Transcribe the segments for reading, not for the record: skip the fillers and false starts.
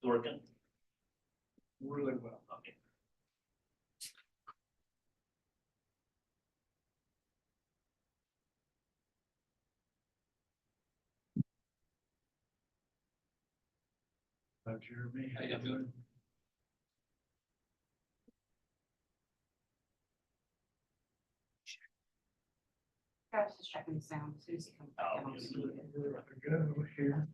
Working. really well. Okay. Jeremy, How you doing? I was just checking the sound, Susie comes back. Oh, I'll yes. see you. We're up to go here.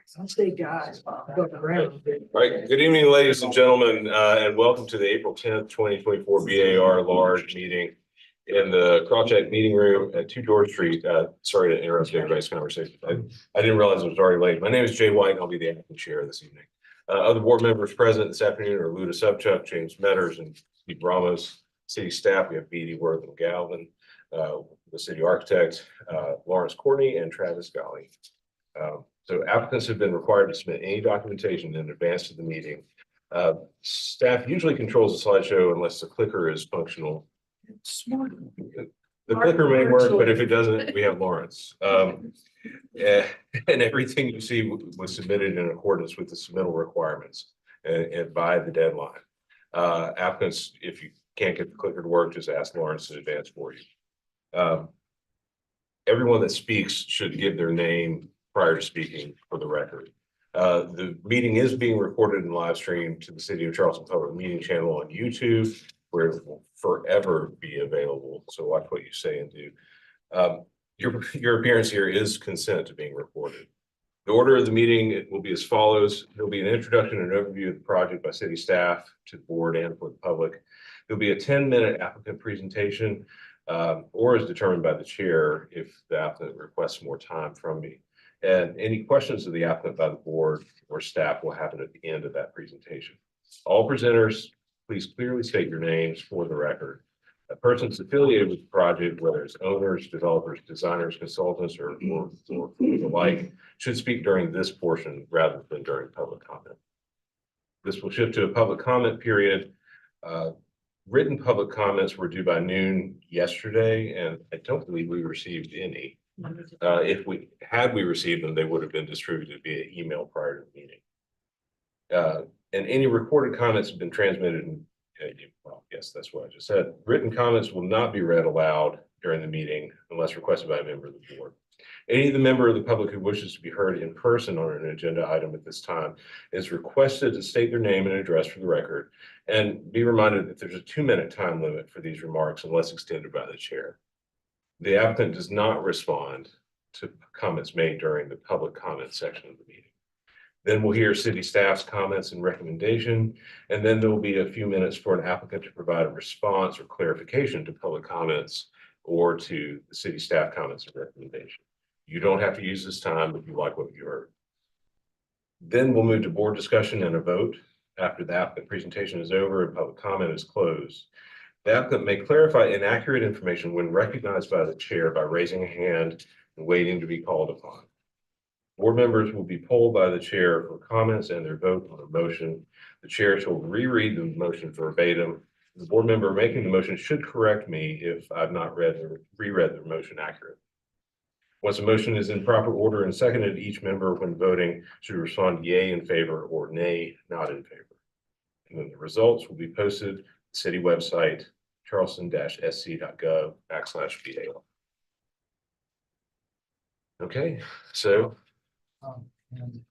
Some state guys. Going around. All right, good evening, ladies and gentlemen, and welcome to the April 10th, 2024 BAR large meeting in the Crawcheck Meeting Room at 2 George Street. Sorry to interrupt everybody's conversation. I didn't realize it was already late. My name is Jay White, and I'll be the acting chair this evening. Other board members present this afternoon are Luda Subchuck, James Metters, and Steve Ramos. City staff, we have Beatty Worth and Galvin, the city architect, Lawrence Courtney, and Travis Golly. So applicants have been required to submit any documentation in advance of the meeting. Staff usually controls the slideshow unless the clicker is functional. Smart. The clicker may work, but if it doesn't, we have Lawrence. And everything you see was submitted in accordance with the submittal requirements and by the deadline. Applicants, if you can't get the clicker to work, just ask Lawrence in advance for you. Everyone that speaks should give their name prior to speaking for the record. The meeting is being recorded and live streamed to the City of Charleston Public Meeting Channel on YouTube, where it will forever be available. So watch what you say and do. Your appearance here is consent to being recorded. The order of the meeting will be as follows. There'll be an introduction and overview of the project by city staff to the board and for the public. There'll be a 10-minute applicant presentation, or as determined by the chair if the applicant requests more time from me. And any questions of the applicant by the board or staff will happen at the end of that presentation. All presenters, please clearly state your names for the record. Persons affiliated with the project, whether it's owners, developers, designers, consultants, or the like, should speak during this portion rather than during public comment. This will shift to a public comment period. Written public comments were due by noon yesterday, and I don't believe we received any. If we received them, they would have been distributed via email prior to the meeting. And any recorded comments have been transmitted. Well, yes, that's what I just said. Written comments will not be read aloud during the meeting unless requested by a member of the board. Any of the member of the public who wishes to be heard in person on an agenda item at this time is requested to state their name and address for the record, and be reminded that there's a 2-minute time limit for these remarks unless extended by the chair. The applicant does not respond to comments made during the public comment section of the meeting. Then we'll hear city staff's comments and recommendation, and then there will be a few minutes for an applicant to provide a response or clarification to public comments or to the city staff comments and recommendation. You don't have to use this time if you like what you heard. Then we'll move to board discussion and a vote. After the applicant presentation is over and public comment is closed, the applicant may clarify inaccurate information when recognized by the chair by raising a hand and waiting to be called upon. Board members will be polled by the chair for comments and their vote on a motion. The chair shall reread the motion verbatim. The board member making the motion should correct me if I've not reread the motion accurately. Once a motion is in proper order and seconded, each member when voting should respond yay in favor or nay not in favor. And then the results will be posted to the city website, charleston-sc.gov/BAR. Okay, so. And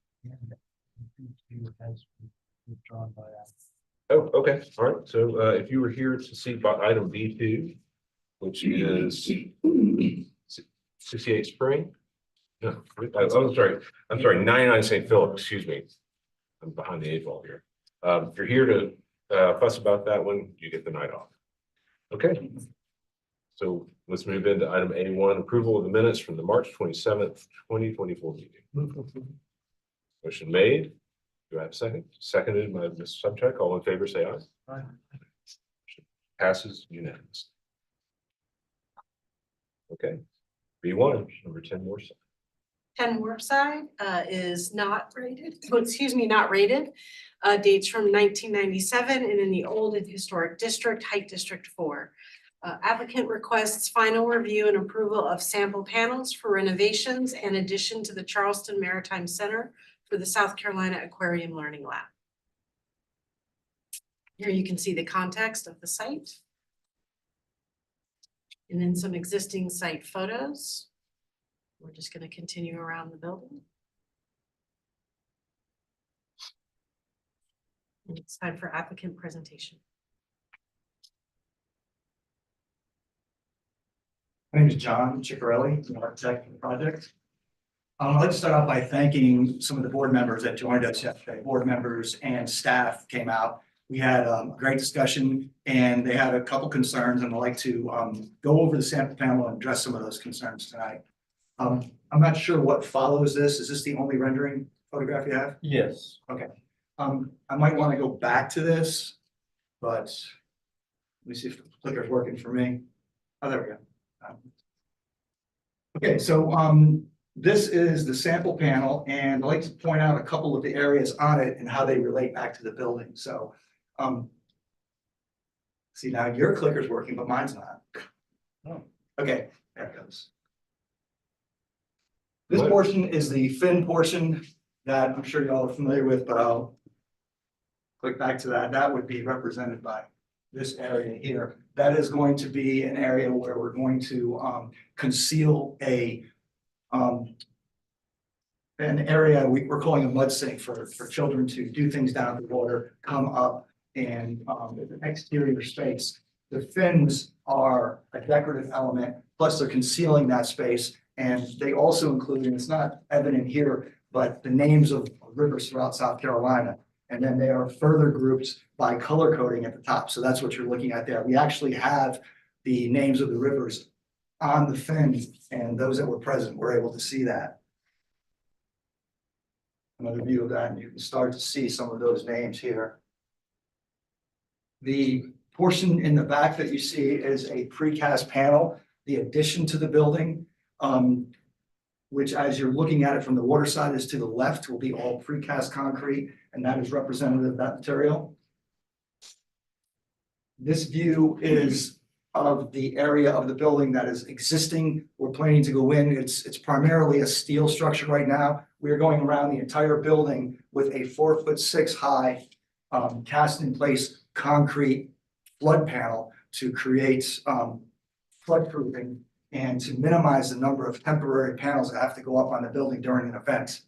has withdrawn by us. Oh, okay, all right. So if you were here to see about item B2, which is 68 Spring. No, I'm sorry, 99 St. Philip, excuse me. I'm behind the 8 ball here. If you're here to fuss about that one, you get the night off. Okay. So let's move into item A1, approval of the minutes from the March 27th, 2024 meeting. Motion made. Do I have a second? Seconded by Ms. Subcheck. All in favor, say aye. Aye. Passes unanimously. Okay. B1, number 10 more. 10 Workside is not rated, not rated. Dates from 1997 and in the old and historic district, Height District 4. Applicant requests final review and approval of sample panels for renovations and addition to the Charleston Maritime Center for the South Carolina Aquarium Learning Lab. Here you can see the context of the site. And then some existing site photos. We're just going to continue around the building. And it's time for applicant presentation. My name is John Ciccarelli, the architect of the project. I'd like to start off by thanking some of the board members that joined us yesterday. Board members and staff came out. We had a great discussion and they had a couple concerns, and I'd like to go over the sample panel and address some of those concerns tonight. I'm not sure what follows this. Is this the only rendering photograph you have? Yes. I might want to go back to this, but let me see if the clicker's working for me. Oh, there we go. Okay, so this is the sample panel, and I'd like to point out a couple of the areas on it and how they relate back to the building. So, see, now your clicker's working, but mine's not. Oh. Okay, there it goes. This portion is the fin portion that I'm sure y'all are familiar with, but I'll click back to that. That would be represented by this area here. That is going to be an area where we're going to conceal an area we're calling a mud sink for children to do things down the water, come up, and an exterior space. The fins are a decorative element, plus they're concealing that space. And they also include, and it's not evident here, but the names of rivers throughout South Carolina. And then they are further grouped by color coding at the top. So that's what you're looking at there. We actually have the names of the rivers on the fin, and those that were present were able to see that. Another view of that, and you can start to see some of those names here. The portion in the back that you see is a precast panel, the addition to the building, which as you're looking at it from the water side is to the left, will be all precast concrete, and that is representative of that material. This view is of the area of the building that is existing. We're planning to go in. It's primarily a steel structure right now. We are going around the entire building with a 4'6" high cast in place concrete flood panel to create floodproofing and to minimize the number of temporary panels that have to go up on the building during an event.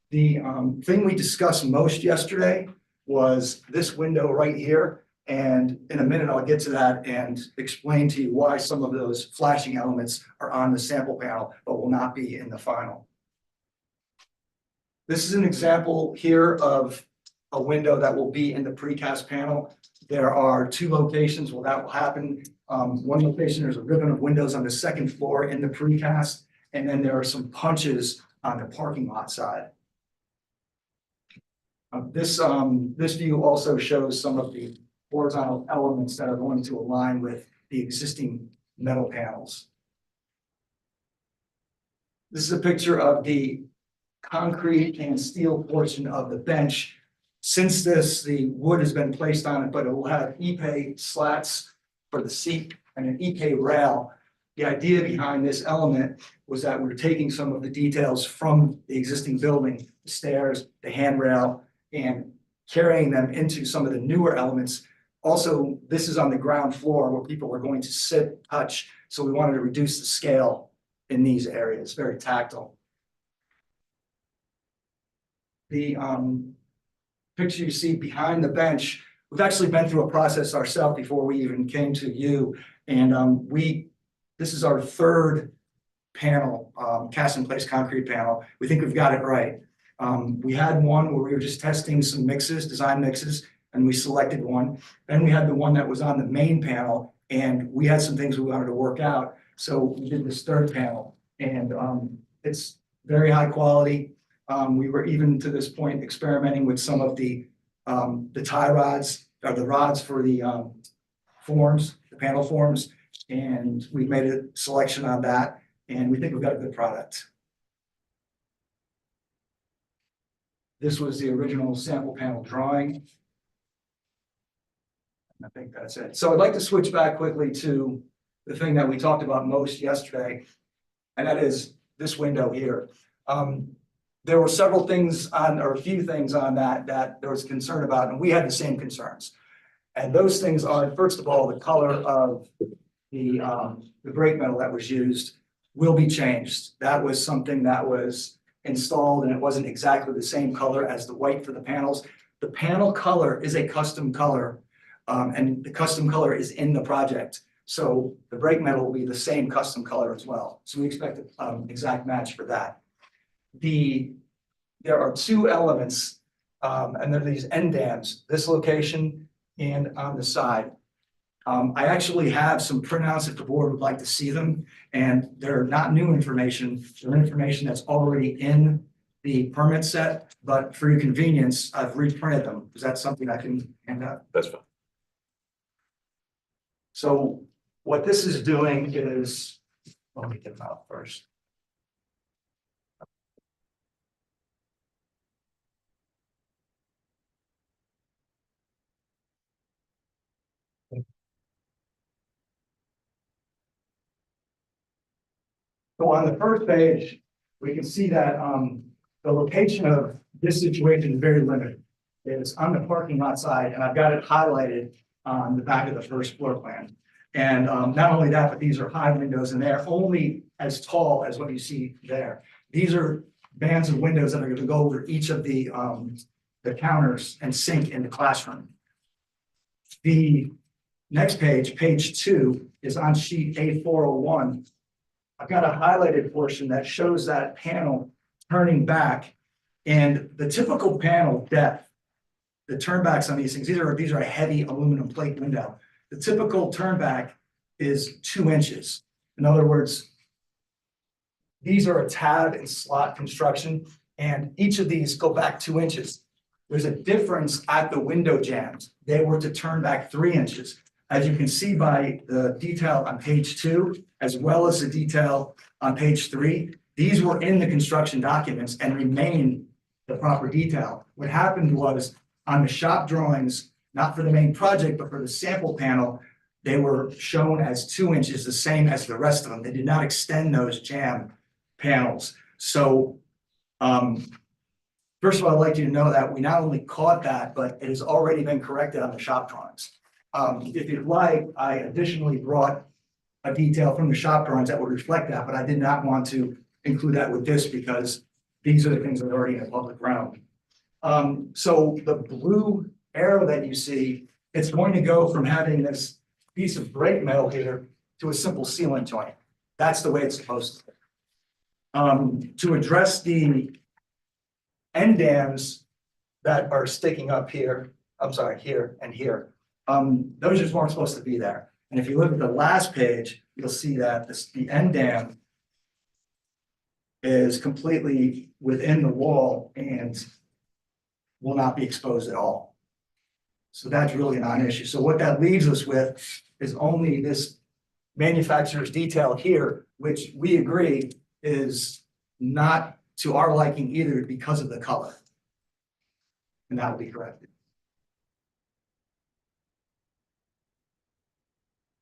The thing we discussed most yesterday was this window right here. And in a minute, I'll get to that and explain to you why some of those flashing elements are on the sample panel, but will not be in the final. This is an example here of a window that will be in the precast panel. There are two locations where that will happen. One location, there's a ribbon of windows on the second floor in the precast, and then there are some punches on the parking lot side. This view also shows some of the horizontal elements that are going to align with the existing metal panels. This is a picture of the concrete and steel portion of the bench. Since this, the wood has been placed on it, but it will have epay slats for the seat and an epay rail. The idea behind this element was that we're taking some of the details from the existing building, the stairs, the handrail, and carrying them into some of the newer elements. Also, this is on the ground floor where people are going to sit, touch. So we wanted to reduce the scale in these areas, very tactile. The picture you see behind the bench, we've actually been through a process ourselves before we even came to you. And this is our third panel, cast in place concrete panel. We think we've got it right. We had one where we were just testing some mixes, design mixes, and we selected one. Then we had the one that was on the main panel, and we had some things we wanted to work out. So we did this third panel, and it's very high quality. We were even to this point experimenting with some of the tie rods, or the rods for the forms, the panel forms, and we made a selection on that, and we think we've got a good product. This was the original sample panel drawing. I think that's it. So I'd like to switch back quickly to the thing that we talked about most yesterday, and that is this window here. There were several things on, or a few things on that there was concern about, and we had the same concerns. And those things are, first of all, the color of the brake metal that was used will be changed. That was something that was installed, and it wasn't exactly the same color as the white for the panels. The panel color is a custom color. And the custom color is in the project. So the brake metal will be the same custom color as well. So we expect an exact match for that. there are two elements, and they're these end dams, this location and on the side. I actually have some printouts if the board would like to see them, and they're not new information. They're information that's already in the permit set, but for your convenience, I've reprinted them. Is that something I can hand out? That's fine. So what this is doing is, let me get them out first. So on the first page, we can see that the location of this situation is very limited. It's on the parking lot side, and I've got it highlighted on the back of the first floor plan. And not only that, but these are high windows, and they're only as tall as what you see there. These are bands of windows that are going to go over each of the counters and sink in the classroom. The next page, page 2, is on sheet A401. I've got a highlighted portion that shows that panel turning back, and the typical panel depth, the turnbacks on these things, these are a heavy aluminum plate window. The typical turnback is 2 inches. In other words, these are a tab and slot construction, and each of these go back 2 inches. There's a difference at the window jambs. They were to turn back 3 inches. As you can see by the detail on page 2, as well as the detail on page 3, these were in the construction documents and remain the proper detail. What happened was on the shop drawings, not for the main project, but for the sample panel, they were shown as 2 inches, the same as the rest of them. They did not extend those jamb panels. So, first of all, I'd like you to know that we not only caught that, but it has already been corrected on the shop drawings. If you'd like, I additionally brought a detail from the shop drawings that would reflect that, but I did not want to include that with this because these are the things that are already in the public realm. So the blue arrow that you see, it's going to go from having this piece of brake metal here to a simple sealant joint. That's the way it's supposed to be. To address the end dams that are sticking up here, I'm sorry, here and here, those just weren't supposed to be there. And if you look at the last page, you'll see that the end dam is completely within the wall and will not be exposed at all. So that's really a non-issue. So what that leaves us with is only this manufacturer's detail here, which we agree is not to our liking either because of the color. And that will be corrected.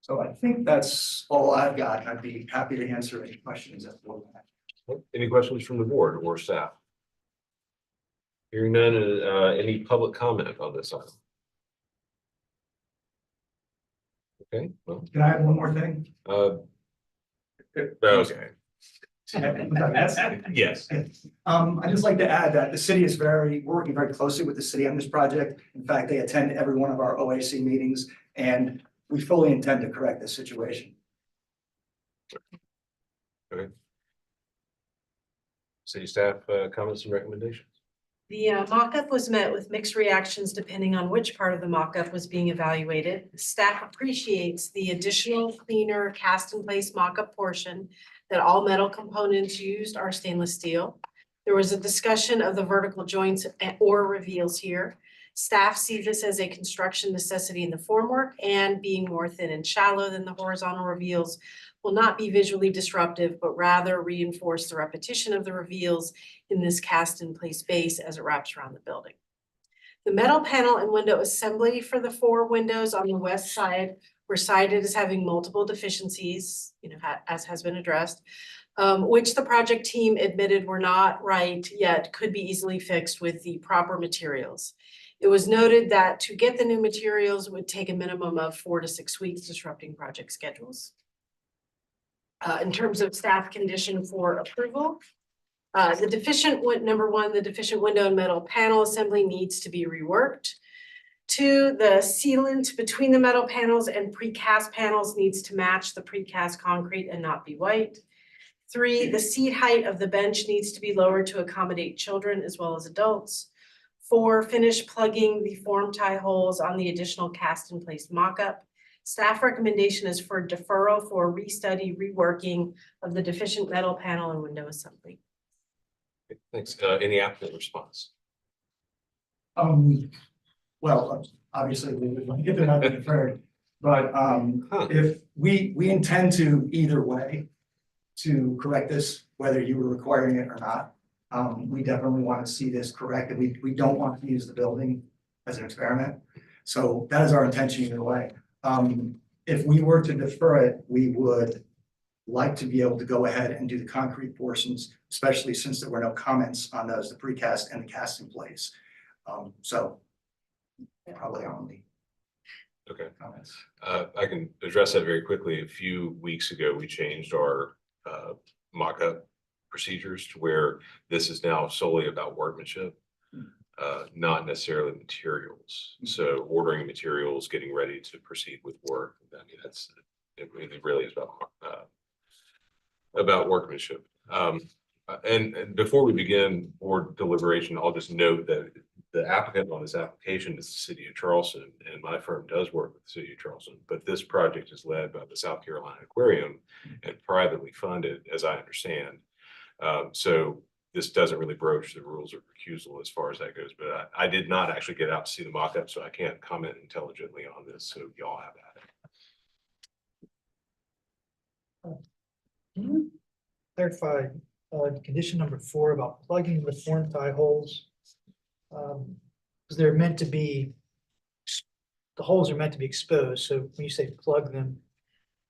So I think that's all I've got. I'd be happy to answer any questions that we'll have. Any questions from the board or staff? Hearing none, any public comment on this item? Okay, well, Can I add one more thing? okay, yes. I'd just like to add that the city is working very closely with the city on this project. In fact, they attend every one of our OAC meetings, and we fully intend to correct this situation. Okay. City staff comments and recommendations. The mock-up was met with mixed reactions depending on which part of the mock-up was being evaluated. Staff appreciates the additional cleaner cast-in-place mock-up portion that all metal components used are stainless steel. There was a discussion of the vertical joints or reveals here. Staff see this as a construction necessity in the formwork, and being more thin and shallow than the horizontal reveals will not be visually disruptive, but rather reinforce the repetition of the reveals in this cast-in-place base as it wraps around the building. The metal panel and window assembly for the 4 windows on the west side were cited as having multiple deficiencies, as has been addressed, which the project team admitted were not right, yet could be easily fixed with the proper materials. It was noted that to get the new materials would take a minimum of 4 to 6 weeks, disrupting project schedules. In terms of staff condition for approval, the deficient window and metal panel assembly needs to be reworked. 2, the sealant between the metal panels and precast panels needs to match the precast concrete and not be white. 3, the seat height of the bench needs to be lowered to accommodate children as well as adults. 4, finish plugging the form tie holes on the additional cast in place mock-up. Staff recommendation is for deferral for restudy, reworking of the deficient metal panel and window assembly. Thanks. Any applicant response? Well, obviously, we would want to get them out deferred, but, if we intend to either way to correct this, whether you were requiring it or not. We definitely want to see this corrected. We don't want to use the building as an experiment. So that is our intention either way. If we were to defer it, we would like to be able to go ahead and do the concrete portions, especially since there were no comments on those, the precast and the cast in place. So probably only Okay. comments. I can address that very quickly. A few weeks ago, we changed our mock-up procedures to where this is now solely about workmanship, not necessarily materials. So ordering materials, getting ready to proceed with work. I mean, it really is about workmanship. And before we begin board deliberation, I'll just note that the applicant on this application is the city of Charleston, and my firm does work with the city of Charleston, but this project is led by the South Carolina Aquarium and privately funded, as I understand. So this doesn't really broach the rules of recusal as far as that goes, but I did not actually get out to see the mock-up, so I can't comment intelligently on this, so y'all have at it. Can you clarify, condition number 4 about plugging the form tie holes? Because they're meant to be, the holes are meant to be exposed, so when you say plug them,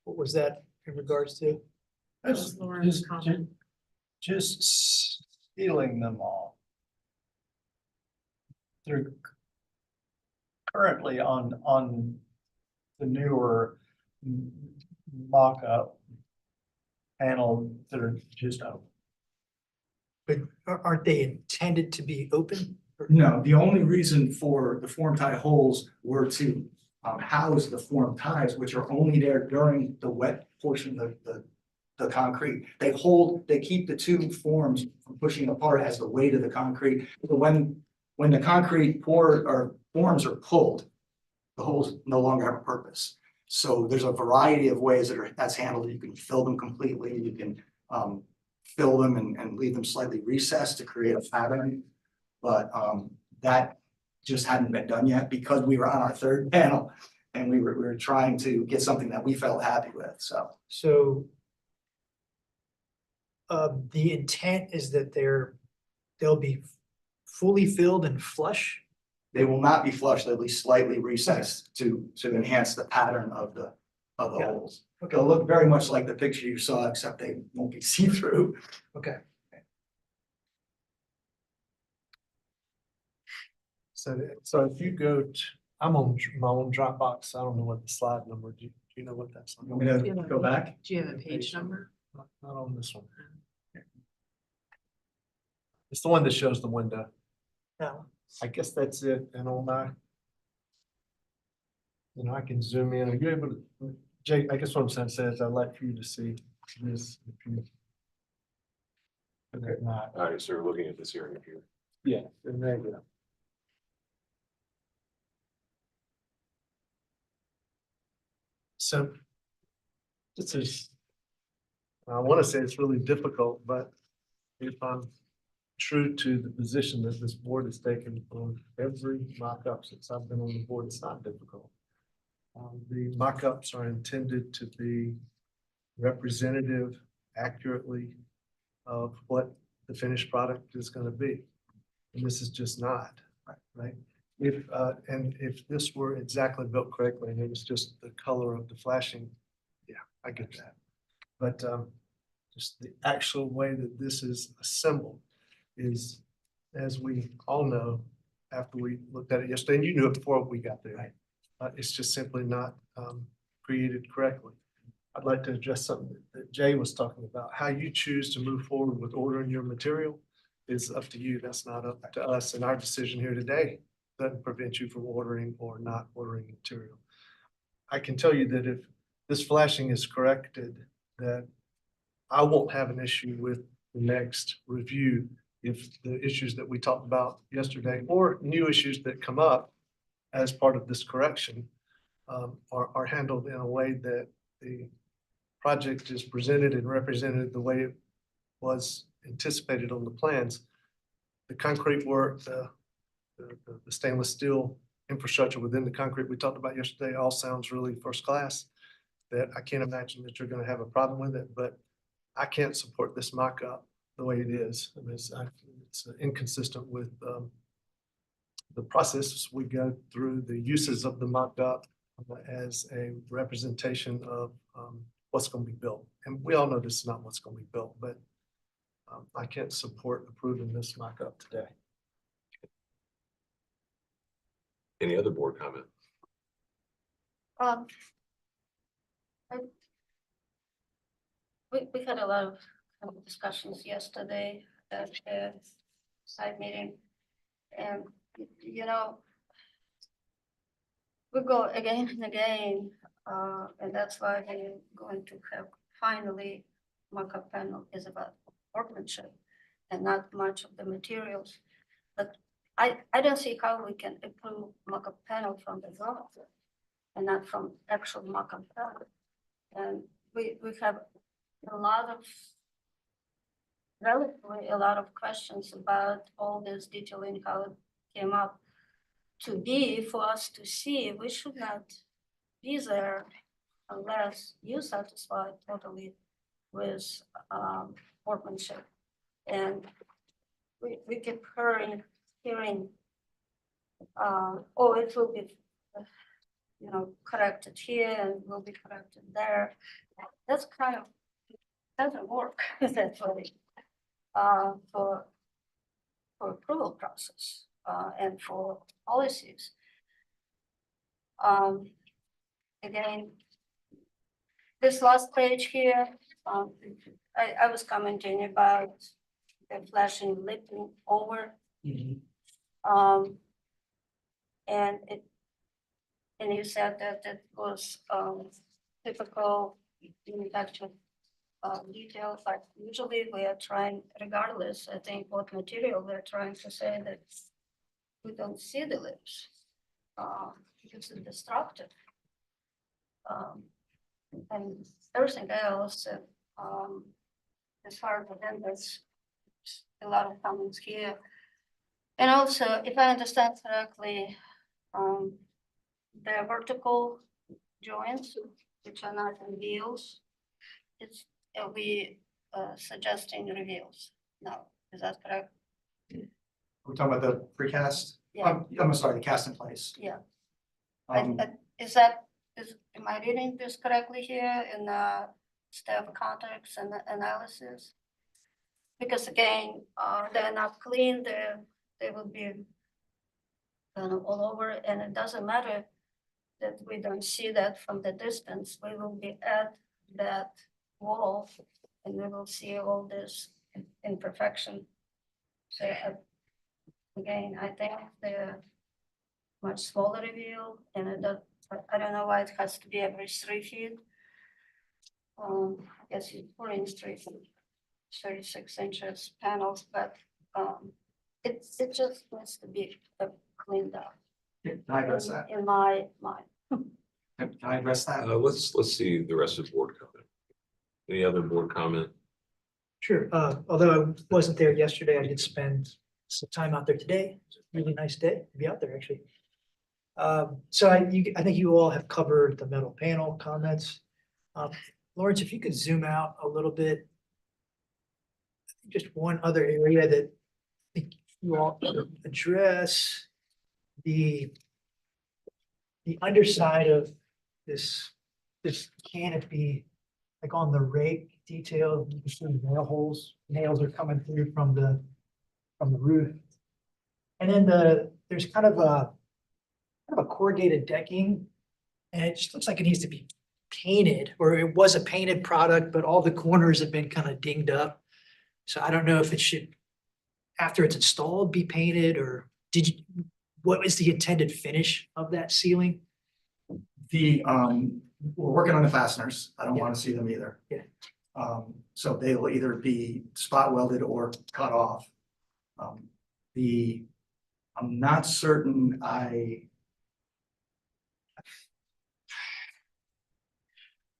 what was that in regards to? That was Lauren's comment. Just sealing them all. They're currently on the newer mock-up panel that are just open. But aren't they intended to be open? No, the only reason for the form tie holes were to house the form ties, which are only there during the wet portion of the concrete. They keep the two forms from pushing apart as the weight of the concrete. But when the concrete forms are pulled, the holes no longer have a purpose. So there's a variety of ways that's handled. You can fill them completely, you can fill them and leave them slightly recessed to create a pattern. But that just hadn't been done yet because we were on our third panel and we were trying to get something that we felt happy with, so. So the intent is that they'll be fully filled and flush? They will not be flush, they'll be slightly recessed to enhance the pattern of the Yeah. holes. They'll look very much like the picture you saw, except they won't be see-through. Okay. So if you go to, I'm on my own Dropbox, I don't know what the slide number, do you know what that's You want me to go back? Do you have a page number? Not on this one. It's the one that shows the window. No. I guess that's it, and on my. I can zoom in, are you able to, Jay, I guess what I'm saying is I'd like for you to see this. If you. If not, All right, so we're looking at this area here. yeah, and there you go. So. This is. I want to say it's really difficult, but if I'm true to the position that this board has taken on every mock-up since I've been on the board, it's not difficult. The mock-ups are intended to be representative accurately of what the finished product is going to be. And this is just not, right? If this were exactly built correctly and it was just the color of the flashing, yeah, I get that. But just the actual way that this is assembled is, as we all know, after we looked at it yesterday, and you knew it before we got there, it's just simply not created correctly. I'd like to address something that Jay was talking about. How you choose to move forward with ordering your material is up to you. That's not up to us. And our decision here today doesn't prevent you from ordering or not ordering material. I can tell you that if this flashing is corrected, that I won't have an issue with the next review if the issues that we talked about yesterday or new issues that come up as part of this correction are handled in a way that the project is presented and represented the way it was anticipated on the plans. The concrete work, the stainless steel infrastructure within the concrete we talked about yesterday all sounds really first class. That I can't imagine that you're gonna have a problem with it, but I can't support this mock-up the way it is. I mean, it's inconsistent with the process we go through, the uses of the mock-up as a representation of what's gonna be built. And we all know this is not what's gonna be built, but I can't support approving this mock-up today. Any other board comment? We had a lot of discussions yesterday at the side meeting. And, you know, we go again and again, and that's why we're going to have finally mock-up panel is about workmanship and not much of the materials. But I don't see how we can improve mock-up panel from the drawing and not from actual mock-up panel. And we have relatively a lot of questions about all this detailing, how it came up to be for us to see. We should not be there unless you satisfied totally with workmanship. And we keep hearing, oh, it will be, corrected here and will be corrected there. That's kind of, doesn't work that way for approval process and for policies. Again, this last page here, I was commenting about the flashing leaping over. And you said that it was typical manufacturing detail, but usually we are trying, regardless, I think what material we're trying to say that we don't see the lips because it's destructive. And everything else, as far as the vendors, a lot of comments here. And also, if I understand correctly, the vertical joints, which are not reveals, it'll be suggesting reveals. No, is that correct? We're talking about the precast? Yeah. I'm sorry, the cast in place. Yeah. Um, Am I reading this correctly here in the staff context and analysis? Because again, they're not clean, they will be kind of all over, and it doesn't matter that we don't see that from the distance. We will be at that wall and we will see all this imperfection. So again, I think they're much smaller reveal, and I don't know why it has to be every 3 feet. I guess it's 4 inch 3 feet, 36 inches panels, but it just needs to be cleaned up. Can I address that? In my mind. Can I address that? Let's see the rest of the board comment. Any other board comment? Sure, although I wasn't there yesterday, I did spend some time out there today. It's a really nice day to be out there, actually. So I think you all have covered the metal panel comments. Lawrence, if you could zoom out a little bit. Just one other area that I think you all address, the underside of this canopy, like on the rake detail, you can see nail holes. Nails are coming through from the roof. And then there's kind of a corrugated decking, and it just looks like it needs to be painted, or it was a painted product, but all the corners have been kind of dinged up. So I don't know if it should, after it's installed, be painted, or what is the intended finish of that ceiling? We're working on the fasteners. I don't want to see them either. Yeah. So they will either be spot welded or cut off. I'm not certain I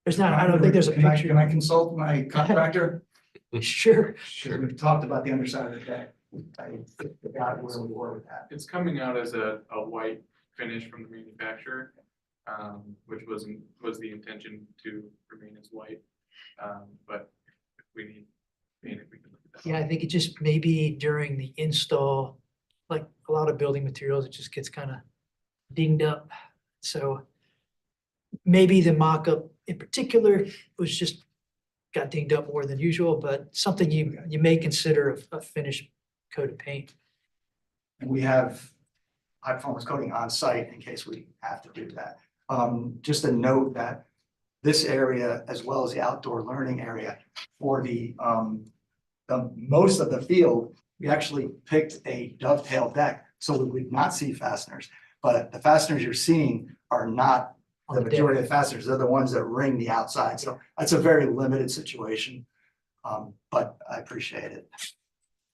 don't think there's a Can I picture. consult my contractor? Sure. Sure. We talked about the underside of the deck. I forgot where we were with that. It's coming out as a white finish from the manufacturer, which was the intention to remain as white. But if we need paint, we can look at that. Yeah, I think it just maybe during the install, like a lot of building materials, it just gets kind of dinged up. So maybe the mock-up in particular was just got dinged up more than usual, but something you may consider a finished coat of paint. And we have high performance coating on site in case we have to do that. Just a note that this area, as well as the outdoor learning area for the most of the field, we actually picked a dovetail deck, so we would not see fasteners. But the fasteners you're seeing are not the majority of the fasteners, they're the ones that ring the outside. So that's a very limited situation. But I appreciate it.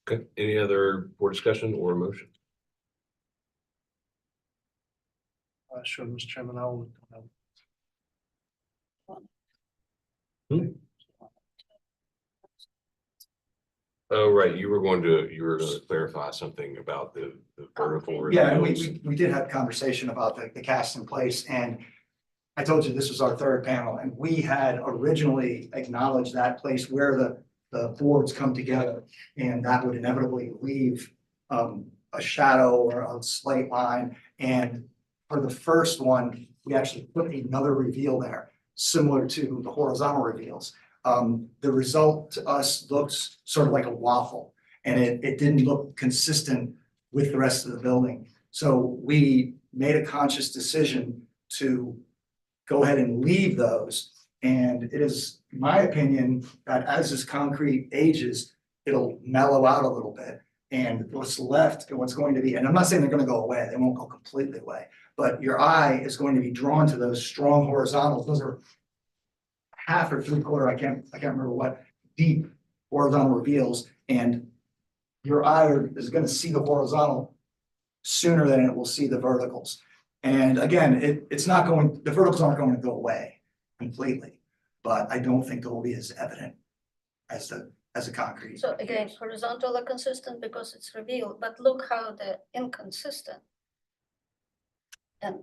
Okay, any other board discussion or motion? Sure, Mr. Chairman, I will. Oh, right, you were going to clarify something about the vertical. Yeah, and reveals. we did have a conversation about the cast in place, and I told you this was our third panel, and we had originally acknowledged that place where the boards come together, and that would inevitably leave a shadow or a slight line. And for the first one, we actually put another reveal there, similar to the horizontal reveals. The result to us looks sort of like a waffle, and it didn't look consistent with the rest of the building. So we made a conscious decision to go ahead and leave those. And it is my opinion that as this concrete ages, it'll mellow out a little bit. And what's left and what's going to be, and I'm not saying they're going to go away, they won't go completely away, but your eye is going to be drawn to those strong horizontals. Those are half or 3/4, I can't remember what, deep horizontal reveals. And your eye is going to see the horizontal sooner than it will see the verticals. And again, it's not going, the verticals aren't going to go away completely, but I don't think it will be as evident as the concrete. So again, horizontal are consistent because it's revealed, but look how they're inconsistent. And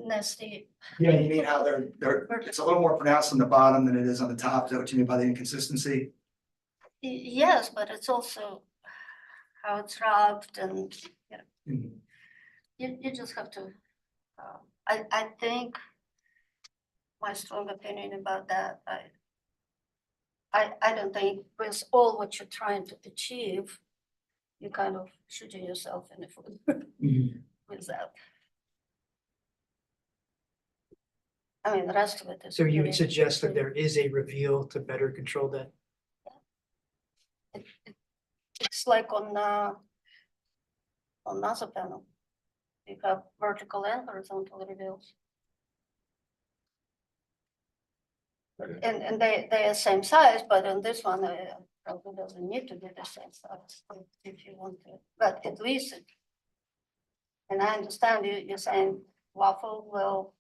nasty. Yeah, you mean how it's a little more pronounced on the bottom than it is on the top. Is that what you mean by the inconsistency? Yes, but it's also how it's wrapped and, you know, Mhm. you just have to, I think my strong opinion about that, I don't think with all what you're trying to achieve, you kind of shooting yourself in the foot Mhm. with that. I mean, the rest of it is. So you would pretty- suggest that there is a reveal to better control that? It's like on NASA panel. You have vertical and horizontal reveals. Okay. And they are same size, but on this one, probably doesn't need to be the same size if you want to, but at least it. And I understand you're saying waffle will,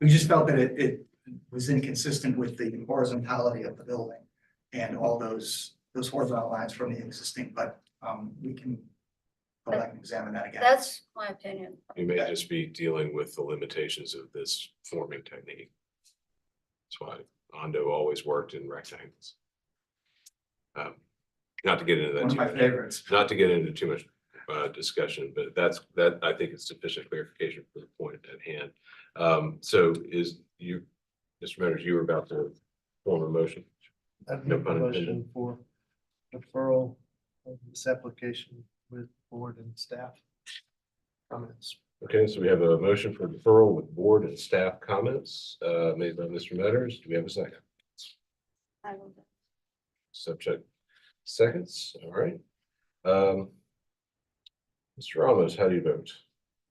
We just felt that it was inconsistent with the horizontality of the building and all those horizontal lines from the existing, but we can go back and examine that again. that's my opinion. You may just be dealing with the limitations of this forming technique. That's why Ondo always worked in rectangles. Not to get into that One of too my much, favorites. not to get into too much discussion, but that I think is sufficient clarification for the point at hand. So is you, Mr. Metters, you were about to form a motion? I'd No make a pun motion intended. for deferral of this application with board and staff comments. Okay, so we have a motion for deferral with board and staff comments made by Mr. Metters. Do we have a second? I will- Subject seconds, all right. Mr. Ramos, how do you vote?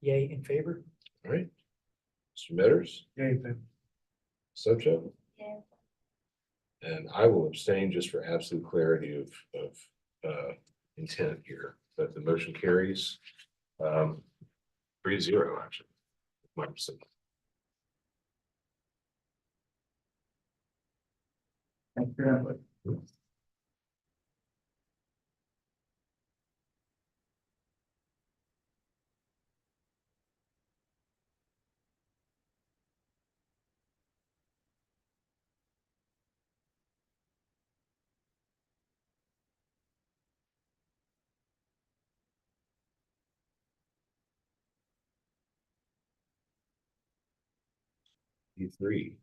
Yay in favor? All right. Mr. Metters, Yay, then. Subject, Yeah. And I will abstain just for absolute clarity of intent here, but the motion carries 3-0 actually. Might be simple. Thank you for your input. E3.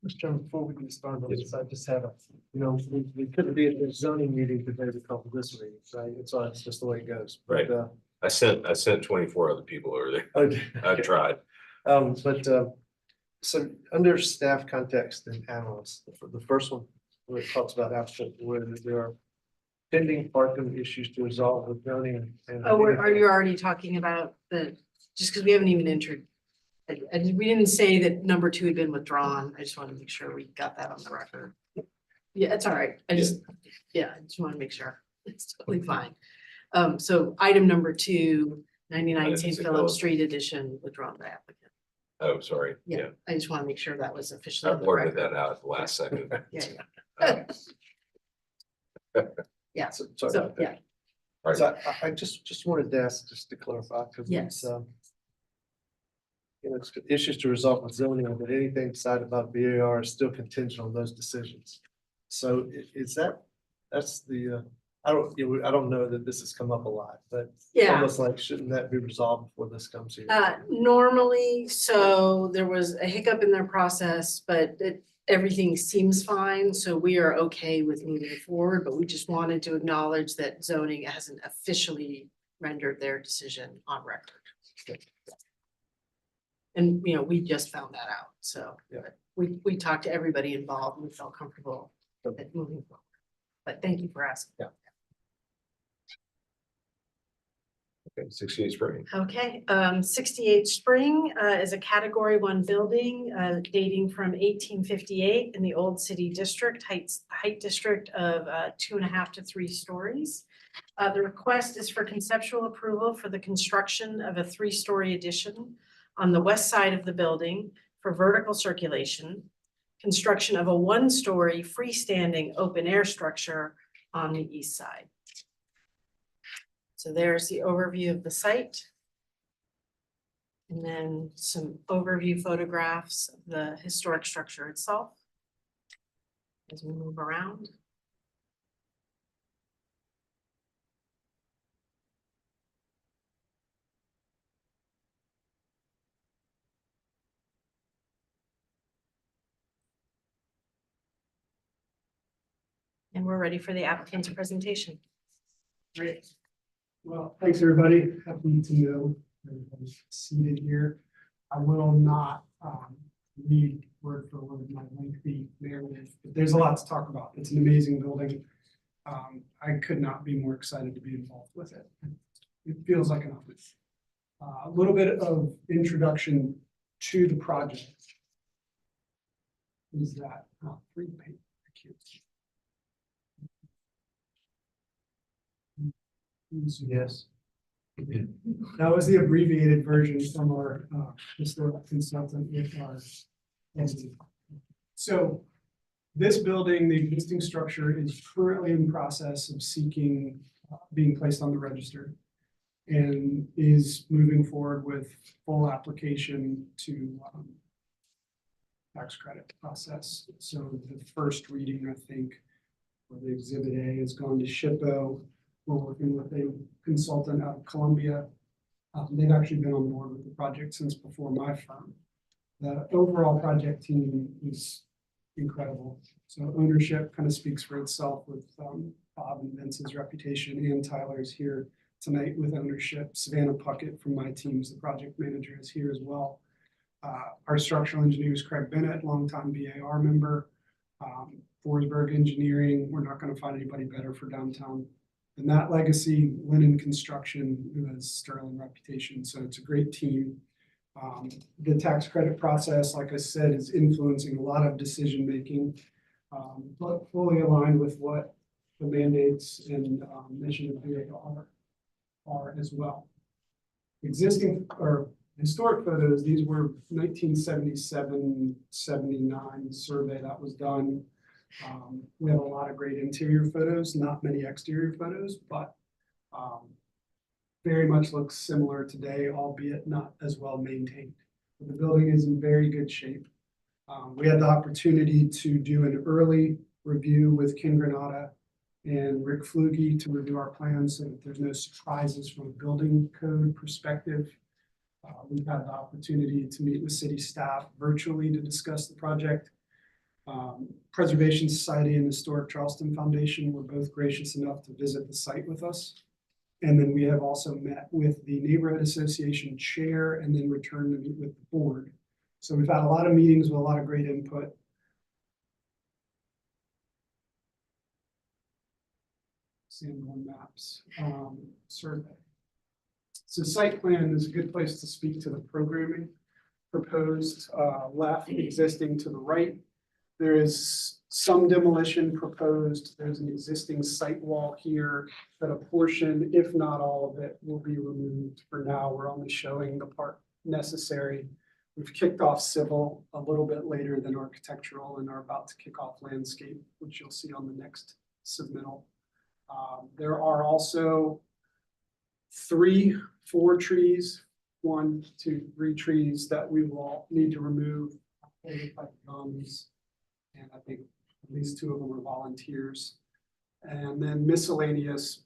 Mr. Chairman, before we get started on this, I just have a, we couldn't be at the zoning meeting today to call this meeting, right? It's just the way it goes. Right. But, I sent 24 other people over there. okay. I've tried. So under staff context and analysts, the first one, where it talks about applicant, where there are pending parking issues to resolve with zoning and. Oh, are you already talking about just because we haven't even entered. We didn't say that number 2 had been withdrawn. I just want to make sure we got that on the record. Yeah, it's all right. I just want to make sure. It's totally fine. So item number 2, 99 St. Philip Street edition, withdrawn by applicant. Oh, sorry. Yeah, Yeah. I just want to make sure that was I officially on the blurted record. that out at the last second. Yeah. Yeah, Sorry so, about that. yeah, All right. So I just wanted to ask, just to clarify, because Yes. it's, it's issues to resolve with zoning, but anything decided about VAR is still contingent on those decisions. So is that's the, I don't know that this has come up a lot, but yeah. almost like, shouldn't that be resolved before this comes here? Normally, so there was a hiccup in their process, but everything seems fine, so we are okay with moving forward, but we just wanted to acknowledge that zoning hasn't officially rendered their decision on record. And, we just found that out, so Yeah. we talked to everybody involved and we felt comfortable with it moving forward. But thank you for asking. Yeah. Okay, 68 Spring. Okay, 68 Spring is a Category 1 building dating from 1858 in the Old City District, height district of 2.5 to 3 stories. The request is for conceptual approval for the construction of a 3-story addition on the west side of the building for vertical circulation, construction of a 1-story freestanding open-air structure on the east side. So there's the overview of the site. And then some overview photographs of the historic structure itself as we move around. And we're ready for the applicant's presentation. Great. Well, thanks, everybody. Happy to know everybody's seated here. I will not read word for word my lengthy narrative, but there's a lot to talk about. It's an amazing building. I could not be more excited to be involved with it. It feels like an office. A little bit of introduction to the project. Is that 3 paper? Yes. That was the abbreviated version from our historical consultant with our entity. So this building, the existing structure, is currently in process of seeking being placed on the register and is moving forward with full application to tax credit process. So the first reading, I think, for the exhibit A has gone to SHPO. We're working with a consultant out of Columbia. They've actually been on board with the project since before my firm. The overall project team is incredible. So ownership kind of speaks for itself with Bob and Vince's reputation, and Tyler's here tonight with ownership. Savannah Puckett from my team's the project manager is here as well. Our structural engineer is Craig Bennett, longtime BAR member. Forsberg Engineering, we're not going to find anybody better for downtown. And that legacy, Linen Construction, who has sterling reputation. So it's a great team. The tax credit process, like I said, is influencing a lot of decision-making, but fully aligned with what the mandates and mission of the are as well. Existing or historic photos, these were 1977, 79 survey that was done. We have a lot of great interior photos, not many exterior photos, but very much looks similar today, albeit not as well maintained. The building is in very good shape. We had the opportunity to do an early review with Ken Granata and Rick Flugie to review our plans so that there's no surprises from a building code perspective. We've had the opportunity to meet with city staff virtually to discuss the project. Preservation Society and Historic Charleston Foundation were both gracious enough to visit the site with us. And then we have also met with the Neighborhood Association chair and then returned to meet with the board. So we've had a lot of meetings with a lot of great input. Sanborn maps survey. So site plan is a good place to speak to the programming proposed left, existing to the right. There is some demolition proposed. There's an existing site wall here, but a portion, if not all of it, will be removed. For now, we're only showing the part necessary. We've kicked off civil a little bit later than architectural and are about to kick off landscape, which you'll see on the next submittal. There are also 4 trees, 1, 2, 3 trees that we will need to remove. And I think at least 2 of them are volunteers. And then miscellaneous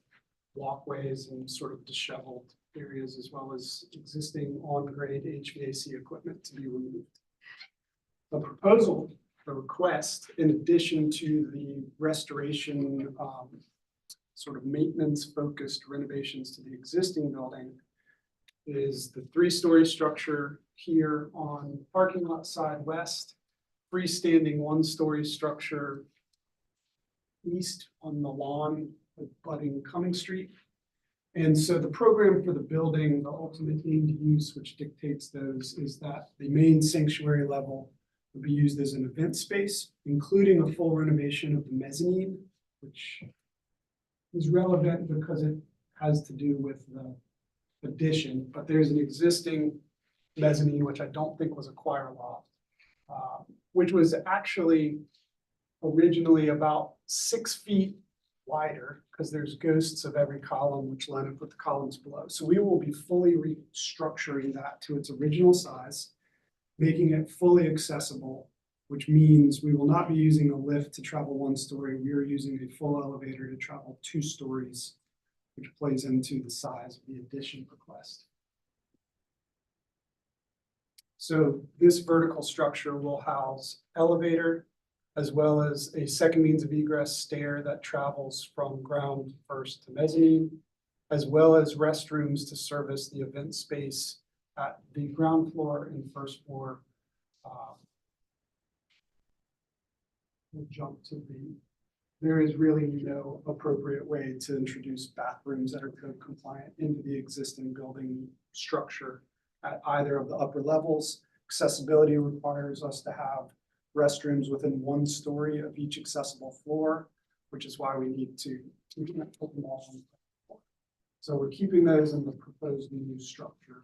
walkways and sort of disheveled areas, as well as existing on-grade HVAC equipment to be removed. The proposal, the request, in addition to the restoration, sort of maintenance-focused renovations to the existing building, is the 3-story structure here on parking lot side west, freestanding 1-story structure east on the lawn abutting Cumming Street. And so the program for the building, the ultimate aimed use, which dictates those, is that the main sanctuary level will be used as an event space, including a full renovation of the mezzanine, which is relevant because it has to do with the addition, but there's an existing mezzanine, which I don't think was a choir loft, which was actually originally about 6 feet wider because there's ghosts of every column which line up with the columns below. So we will be fully restructuring that to its original size, making it fully accessible, which means we will not be using a lift to travel 1 story. We are using a full elevator to travel 2 stories, which plays into the size of the addition request. So this vertical structure will house elevator, as well as a second means of egress stair that travels from ground first to mezzanine, as well as restrooms to service the event space at the ground floor and first floor. We'll jump to there is really no appropriate way to introduce bathrooms that are code compliant into the existing building structure at either of the upper levels. Accessibility requires us to have restrooms within 1 story of each accessible floor, which is why we need to put them all on the floor. So we're keeping those in the proposed new structure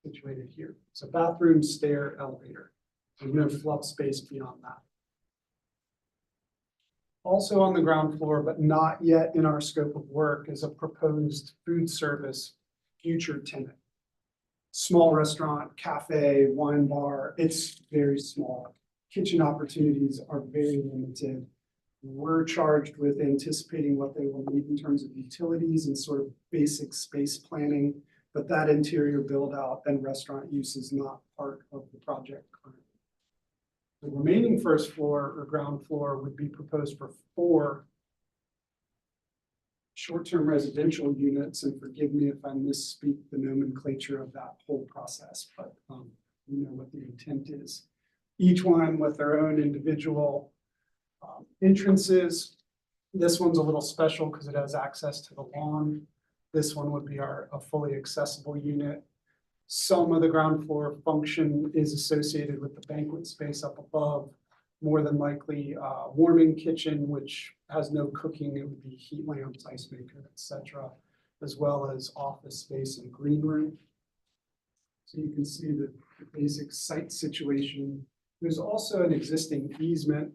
situated here. So bathroom, stair, elevator. There's no fluff space beyond that. Also on the ground floor, but not yet in our scope of work, is a proposed food service future tenant. Small restaurant, cafe, wine bar, it's very small. Kitchen opportunities are very limited. We're charged with anticipating what they will need in terms of utilities and sort of basic space planning, but that interior build out and restaurant use is not part of the project currently. The remaining first floor or ground floor would be proposed for 4 short-term residential units, and forgive me if I misspeak the nomenclature of that whole process, but you know what the intent is. Each one with their own individual entrances. This one's a little special because it has access to the lawn. This one would be a fully accessible unit. Some of the ground floor function is associated with the banquet space up above. More than likely, warming kitchen, which has no cooking, it would be heat lamps, ice maker, et cetera, as well as office space and green room. So you can see the basic site situation. There's also an existing easement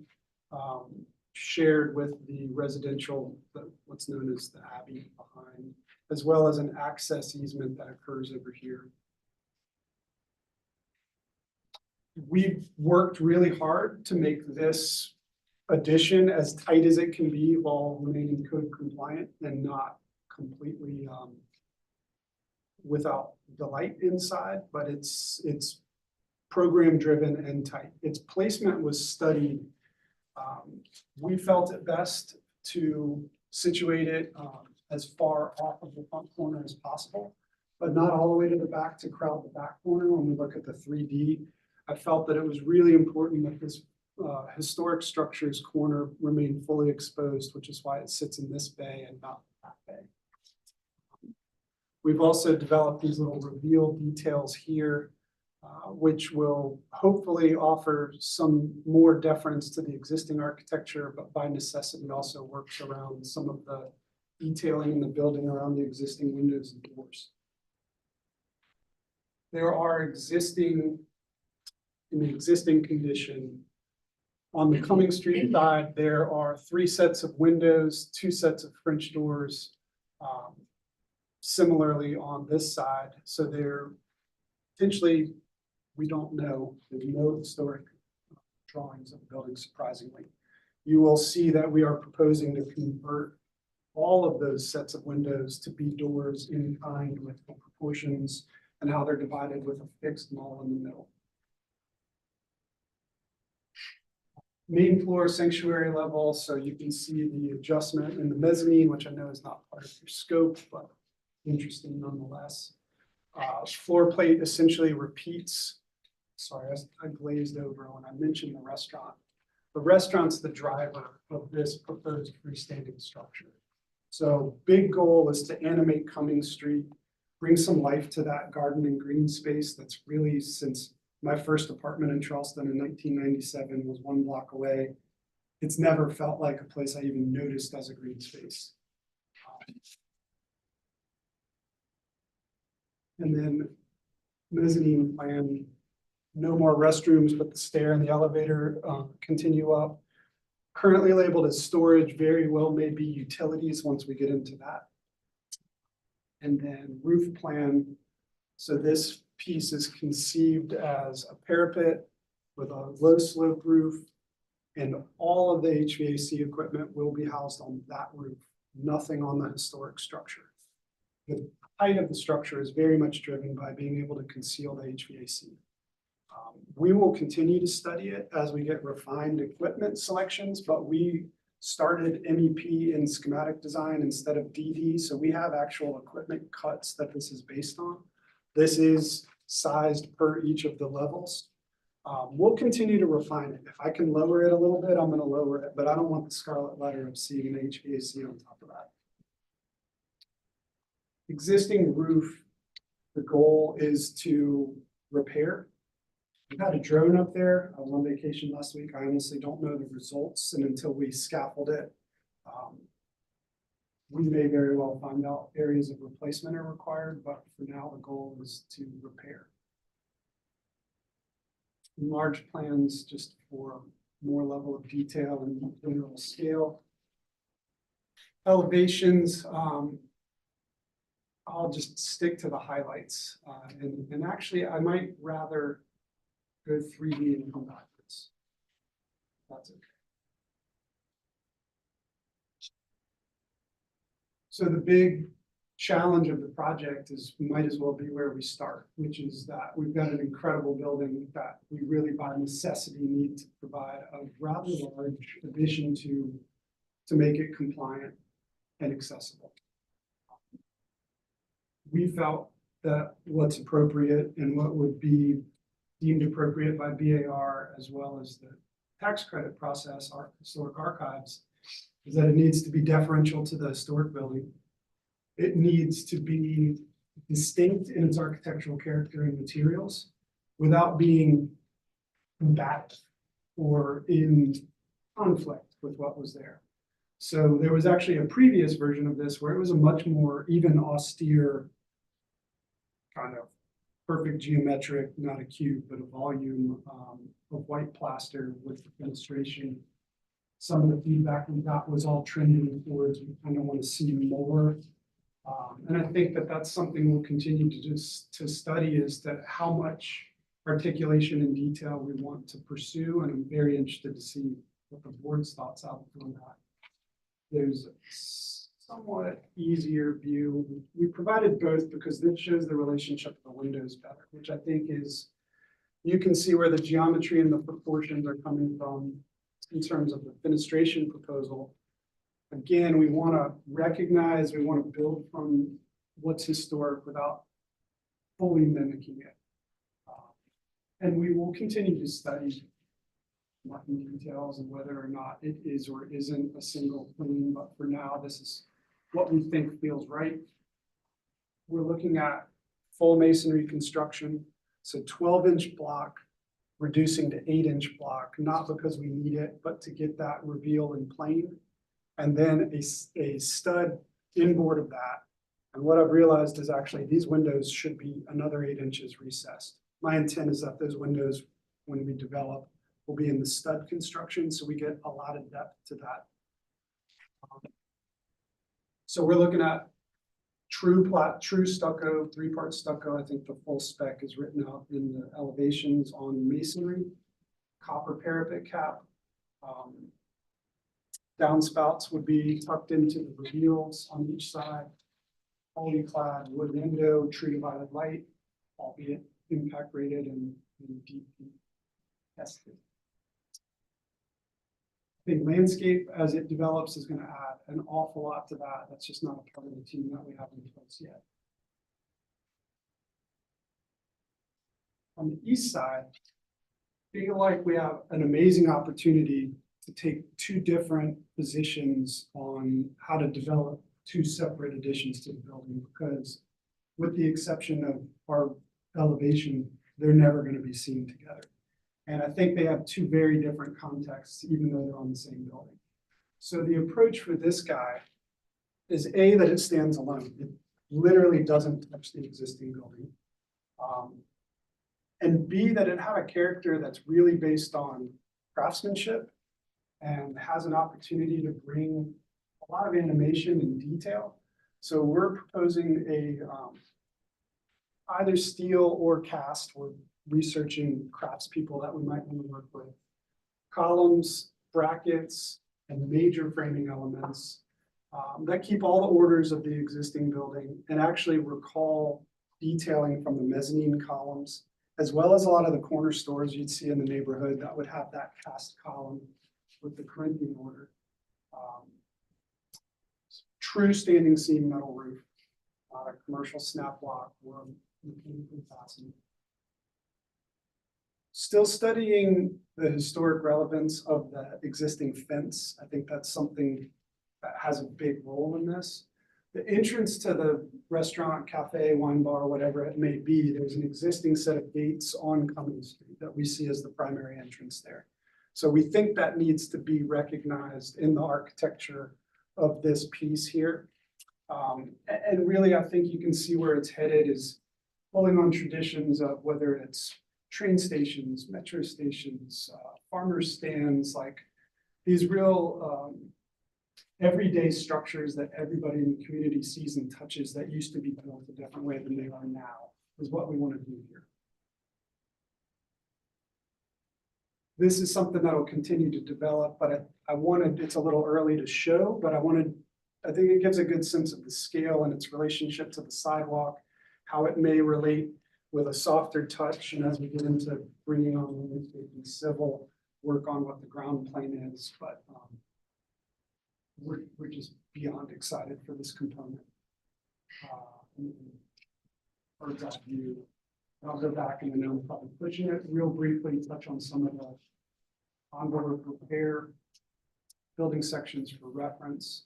shared with the residential, what's known as the Abbey behind, as well as an access easement that occurs over here. We've worked really hard to make this addition as tight as it can be while remaining code compliant and not completely without the light inside, but it's program driven and tight. Its placement was studied. We felt it best to situate it as far off of the front corner as possible, but not all the way to the back to crowd the back corner. When we look at the 3D, I felt that it was really important that this historic structures corner remain fully exposed, which is why it sits in this bay and not that bay. We've also developed these little reveal details here, which will hopefully offer some more deference to the existing architecture, but by necessity also works around some of the detailing in the building around the existing windows and doors. There are in the existing condition, on the Cumming Street side, there are 3 sets of windows, 2 sets of French doors. Similarly on this side, so they're potentially, we don't know, there's no historic drawings of the building, surprisingly. You will see that we are proposing to convert all of those sets of windows to be doors in kind with the proportions and how they're divided with a fixed mall in the middle. Main floor sanctuary level, so you can see the adjustment in the mezzanine, which I know is not part of your scope, but interesting nonetheless. Floor plate essentially repeats. Sorry, I glazed over when I mentioned the restaurant. The restaurant's the driver of this proposed freestanding structure. So big goal is to animate Cumming Street, bring some life to that garden and green space that's really, since my first apartment in Charleston in 1997 was 1 block away. It's never felt like a place I even noticed as a green space. And then mezzanine plan, no more restrooms, but the stair and the elevator continue up. Currently labeled as storage, very well may be utilities once we get into that. And then roof plan. So this piece is conceived as a parapet with a low slope roof, and all of the HVAC equipment will be housed on that roof, nothing on the historic structure. The height of the structure is very much driven by being able to conceal the HVAC. We will continue to study it as we get refined equipment selections, but we started MEP in schematic design instead of DD, so we have actual equipment cuts that this is based on. This is sized per each of the levels. We'll continue to refine it. If I can lower it a little bit, I'm going to lower it, but I don't want the scarlet letter of seeing an HVAC on top of that. Existing roof, the goal is to repair. We had a drone up there. I was on vacation last week. I honestly don't know the results, and until we scaffold it, we may very well find out areas of replacement are required, but for now the goal is to repair. Large plans just for more level of detail and general scale. Elevations, I'll just stick to the highlights. And actually, I might rather go 3D and come backwards. That's okay. So the big challenge of the project is might as well be where we start, which is that we've got an incredible building that we really by necessity need to provide a rather large addition to make it compliant and accessible. We felt that what's appropriate and what would be deemed appropriate by BAR as well as the tax credit process, our historic archives, is that it needs to be deferential to the historic building. It needs to be distinct in its architectural character and materials without being combative or in conflict with what was there. So there was actually a previous version of this where it was a much more even austere kind of perfect geometric, not a cube, but a volume of white plaster with the fenestration. Some of the feedback we got was all trending towards, we kind of want to see more. And I think that that's something we'll continue to study, is that how much articulation and detail we want to pursue. And I'm very interested to see what the board's thoughts out on that. There's a somewhat easier view. We provided both because this shows the relationship of the windows better, which I think is, you can see where the geometry and the proportions are coming from in terms of the fenestration proposal. Again, we want to recognize, we want to build from what's historic without fully mimicking it. And we will continue to study marking details and whether or not it is or isn't a single plane, but for now, this is what we think feels right. We're looking at full masonry construction, so 12-inch block, reducing to 8-inch block, not because we need it, but to get that reveal in plane. And then a stud inboard of that. And what I've realized is actually these windows should be another 8 inches recessed. My intent is that those windows, when we develop, will be in the stud construction, so we get a lot of depth to that. So we're looking at true stucco, 3-part stucco. I think the full spec is written out in the elevations on masonry, copper parapet cap. Downspouts would be tucked into the reveals on each side. Polyclad wood window, true divided light, albeit impact rated and deep tested. I think landscape as it develops is going to add an awful lot to that. That's just not a part of the team that we have in place yet. On the east side, I feel like we have an amazing opportunity to take two different positions on how to develop two separate additions to the building, because with the exception of our elevation, they're never going to be seen together. And I think they have two very different contexts, even though they're on the same building. So the approach for this guy is A, that it stands alone. It literally doesn't touch the existing building. And B, that it have a character that's really based on craftsmanship and has an opportunity to bring a lot of animation and detail. So we're proposing a either steel or cast. We're researching craftspeople that we might want to work with. Columns, brackets, and major framing elements that keep all the orders of the existing building and actually recall detailing from the mezzanine columns, as well as a lot of the corner stores you'd see in the neighborhood that would have that cast column with the Corinthian order. True standing seam metal roof, commercial snap block, or mechanically fastened. Still studying the historic relevance of the existing fence. I think that's something that has a big role in this. The entrance to the restaurant, cafe, wine bar, whatever it may be, there's an existing set of gates on Cummings Street that we see as the primary entrance there. So we think that needs to be recognized in the architecture of this piece here. And really, I think you can see where it's headed is pulling on traditions of whether it's train stations, metro stations, farmers stands, like these real everyday structures that everybody in the community sees and touches that used to be built a different way than they are now is what we want to do here. This is something that will continue to develop, but I wanted, it's a little early to show, but I think it gives a good sense of the scale and its relationship to the sidewalk, how it may relate with a softer touch. And as we get into bringing on landscape and civil, work on what the ground plane is, but we're just beyond excited for this component. Bird's eye view. I'll go back and then I'm probably pushing it real briefly, touch on some of the onboard repair building sections for reference.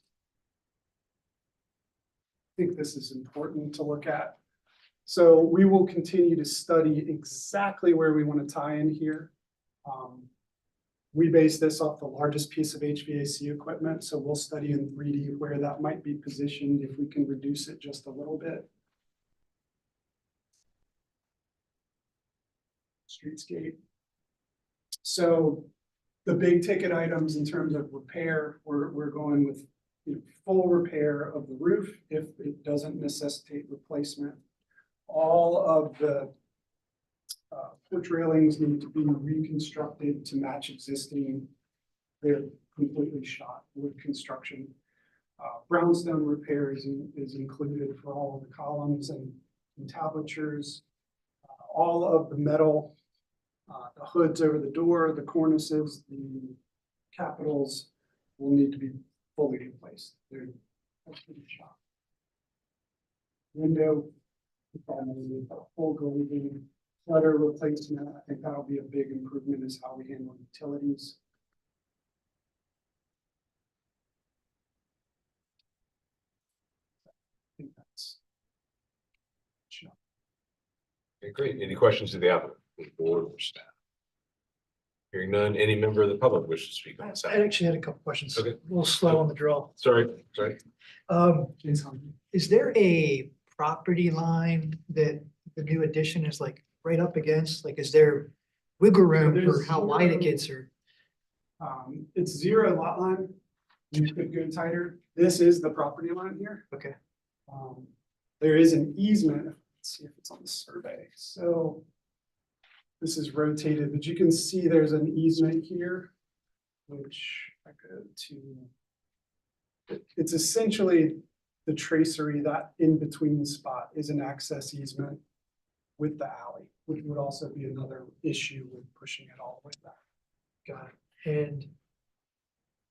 I think this is important to look at. So we will continue to study exactly where we want to tie in here. We base this off the largest piece of HVAC equipment, so we'll study in 3D where that might be positioned, if we can reduce it just a little bit. Streetscape. So the big ticket items in terms of repair, we're going with, you know, full repair of the roof if it doesn't necessitate replacement. All of the porch railings need to be reconstructed to match existing. They're completely shot wood construction. Brownstone repair is included for all of the columns and entablatures. All of the metal, the hoods over the door, the cornices, the capitals will need to be fully replaced. They're absolutely shot. Window, full glazing, gutter replacement. I think that'll be a big improvement is how we handle utilities. I think that's. Okay, great. Any questions to the applicant, board or staff? Hearing none, any member of the public wishes to speak on this? I actually had a couple questions. Okay. A little slow on the draw. Sorry. Is there a property line that the new addition is like right up against? Like, is there wiggle room for There's how wide it zero- gets or? It's 0 lot line. We could go tighter. This is the property line here. Okay. There is an easement. Let's see if it's on the survey. So this is rotated, but you can see there's an easement here, which I go to. It's essentially the tracery, that in between spot is an access easement with the alley, which would also be another issue with pushing it all the way back. Got it. And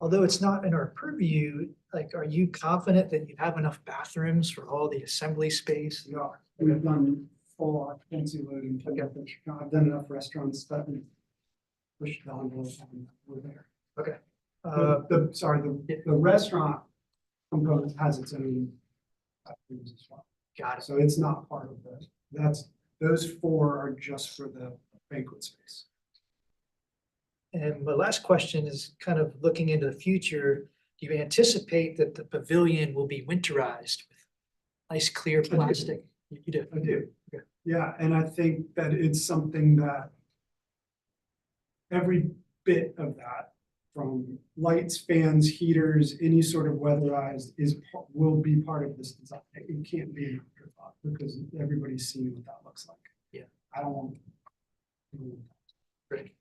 although it's not in our purview, like, are you confident that you have enough bathrooms for all the assembly space? We are. We've done full occupancy loading. I've done enough restaurants that we pushed down and we're there. Okay. The restaurant component has its own bathrooms as well. Got it. So it's not part of those 4 are just for the banquet space. And my last question is kind of looking into the future. Do you anticipate that the pavilion will be winterized with nice clear do. plastic? You do. I do. Okay. Yeah, and I think that it's something that every bit of that, from lights, fans, heaters, any sort of weatherized will be part of this design. It can't be an afterthought because everybody's seen what that looks like. Yeah. I don't want. Great.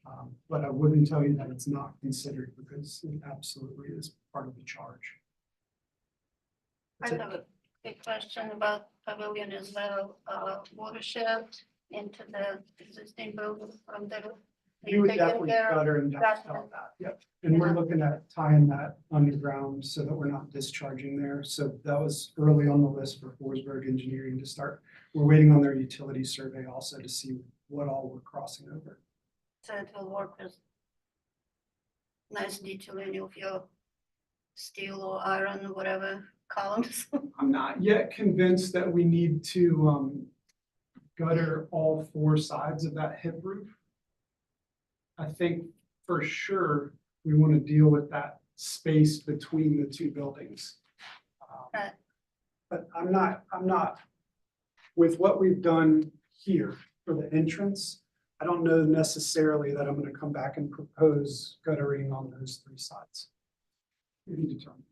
But I wouldn't tell you that it's not considered because it absolutely is part of the charge. I have a big question about pavilion as well, watershed into the existing building from the. You would definitely gutter and tell that, yep. And we're looking at tying that underground so that we're not discharging there. So that was early on the list for Forsberg Engineering to start. We're waiting on their utility survey also to see what all we're crossing over. So it will work with nice detailing of your steel or iron or whatever columns. I'm not yet convinced that we need to gutter all 4 sides of that hip roof. I think for sure we want to deal with that space between the 2 buildings. Right. But I'm not, with what we've done here for the entrance, I don't know necessarily that I'm going to come back and propose guttering on those 3 sides. Maybe determine.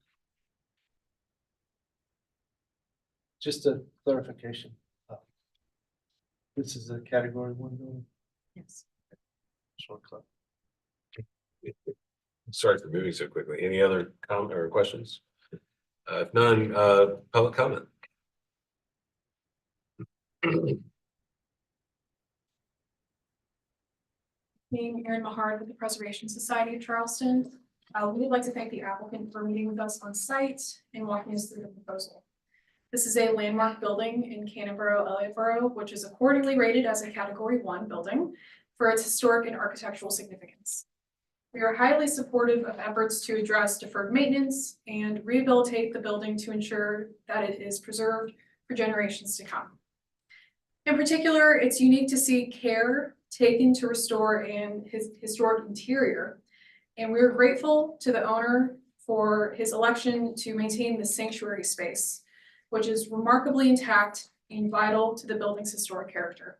Just a clarification. This is a category 1 building. Yes. Short clip. Sorry for moving so quickly. Any other comment or questions? If none, public comment. Being Erin Mahard with the Preservation Society of Charleston. We would like to thank the applicant for meeting with us on site and walking us through the proposal. This is a landmark building in Canterbury, Elliotboro, which is accordingly rated as a Category 1 building for its historic and architectural significance. We are highly supportive of efforts to address deferred maintenance and rehabilitate the building to ensure that it is preserved for generations to come. In particular, it's unique to see care taken to restore an historic interior. And we're grateful to the owner for his election to maintain the sanctuary space, which is remarkably intact and vital to the building's historic character.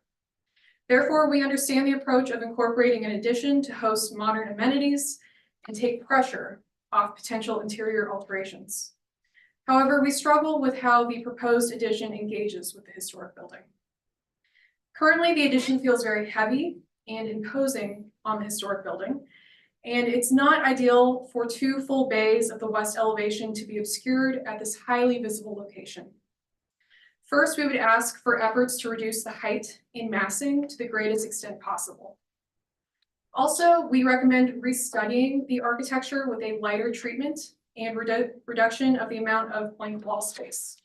Therefore, we understand the approach of incorporating an addition to host modern amenities and take pressure off potential interior alterations. However, we struggle with how the proposed addition engages with the historic building. Currently, the addition feels very heavy and imposing on the historic building, and it's not ideal for 2 full bays of the west elevation to be obscured at this highly visible location. First, we would ask for efforts to reduce the height in massing to the greatest extent possible. Also, we recommend restudying the architecture with a lighter treatment and reduction of the amount of blank wall space.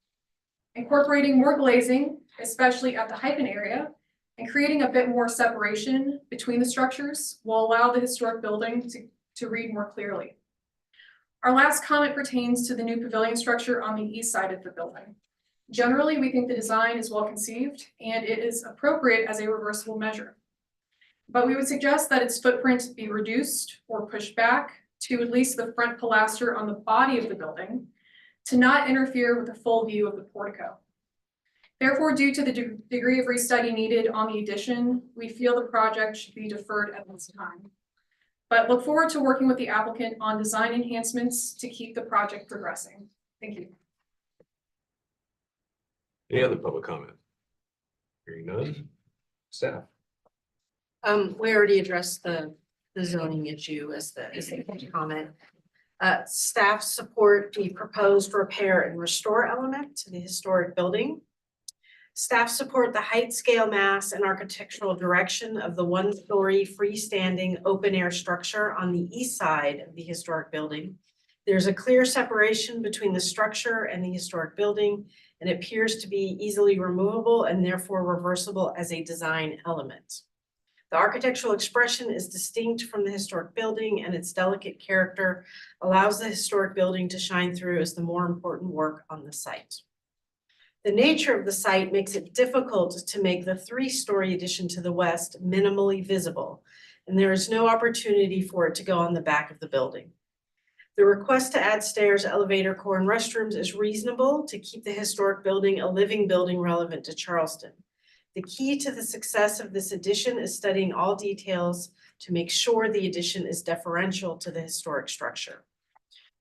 Incorporating more glazing, especially at the hyphen area, and creating a bit more separation between the structures will allow the historic building to read more clearly. Our last comment pertains to the new pavilion structure on the east side of the building. Generally, we think the design is well conceived and it is appropriate as a reversible measure. But we would suggest that its footprint be reduced or pushed back to at least the front pilaster on the body of the building to not interfere with the full view of the portico. Therefore, due to the degree of restudy needed on the addition, we feel the project should be deferred at this time. But look forward to working with the applicant on design enhancements to keep the project progressing. Thank you. Any other public comment? Hearing none. Staff. We already addressed the zoning issue as the comment. Staff support the proposed repair and restore element to the historic building. Staff support the height, scale, mass, and architectural direction of the 1-story freestanding open-air structure on the east side of the historic building. There's a clear separation between the structure and the historic building, and it appears to be easily removable and therefore reversible as a design element. The architectural expression is distinct from the historic building, and its delicate character allows the historic building to shine through as the more important work on the site. The nature of the site makes it difficult to make the 3-story addition to the west minimally visible, and there is no opportunity for it to go on the back of the building. The request to add stairs, elevator core, and restrooms is reasonable to keep the historic building a living building relevant to Charleston. The key to the success of this addition is studying all details to make sure the addition is deferential to the historic structure.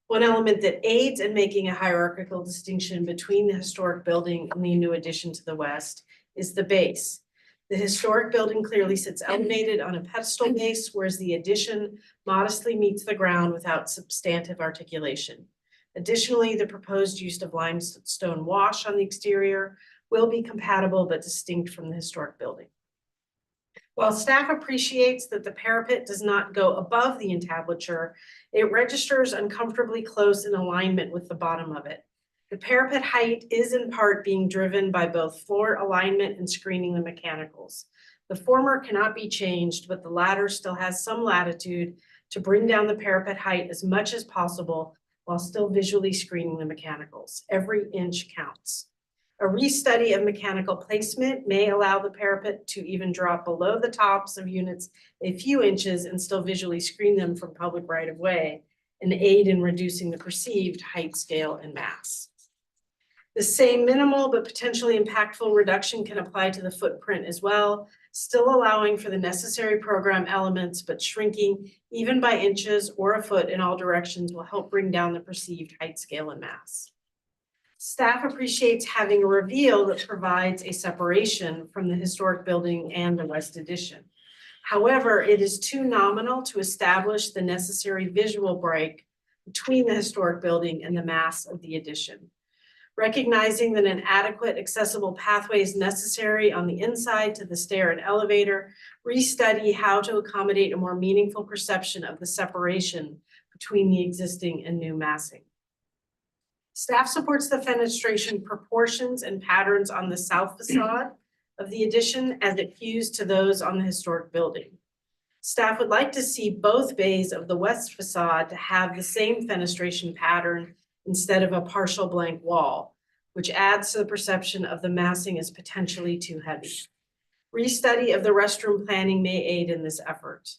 One element that aids in making a hierarchical distinction between the historic building and the new addition to the west is the base. The historic building clearly sits elevated on a pedestal base, whereas the addition modestly meets the ground without substantive articulation. Additionally, the proposed use of limestone wash on the exterior will be compatible but distinct from the historic building. While staff appreciates that the parapet does not go above the entablature, it registers uncomfortably close in alignment with the bottom of it. The parapet height is in part being driven by both floor alignment and screening the mechanicals. The former cannot be changed, but the latter still has some latitude to bring down the parapet height as much as possible while still visually screening the mechanicals. Every inch counts. A restudy of mechanical placement may allow the parapet to even drop below the tops of units a few inches and still visually screen them from public right-of-way and aid in reducing the perceived height, scale, and mass. The same minimal but potentially impactful reduction can apply to the footprint as well, still allowing for the necessary program elements, but shrinking even by inches or a foot in all directions will help bring down the perceived height, scale, and mass. Staff appreciates having a reveal that provides a separation from the historic building and the west addition. However, it is too nominal to establish the necessary visual break between the historic building and the mass of the addition. Recognizing that an adequate accessible pathway is necessary on the inside to the stair and elevator, restudy how to accommodate a more meaningful perception of the separation between the existing and new massing. Staff supports the fenestration proportions and patterns on the south facade of the addition as it fused to those on the historic building. Staff would like to see both bays of the west facade to have the same fenestration pattern instead of a partial blank wall, which adds to the perception of the massing as potentially too heavy. Restudy of the restroom planning may aid in this effort.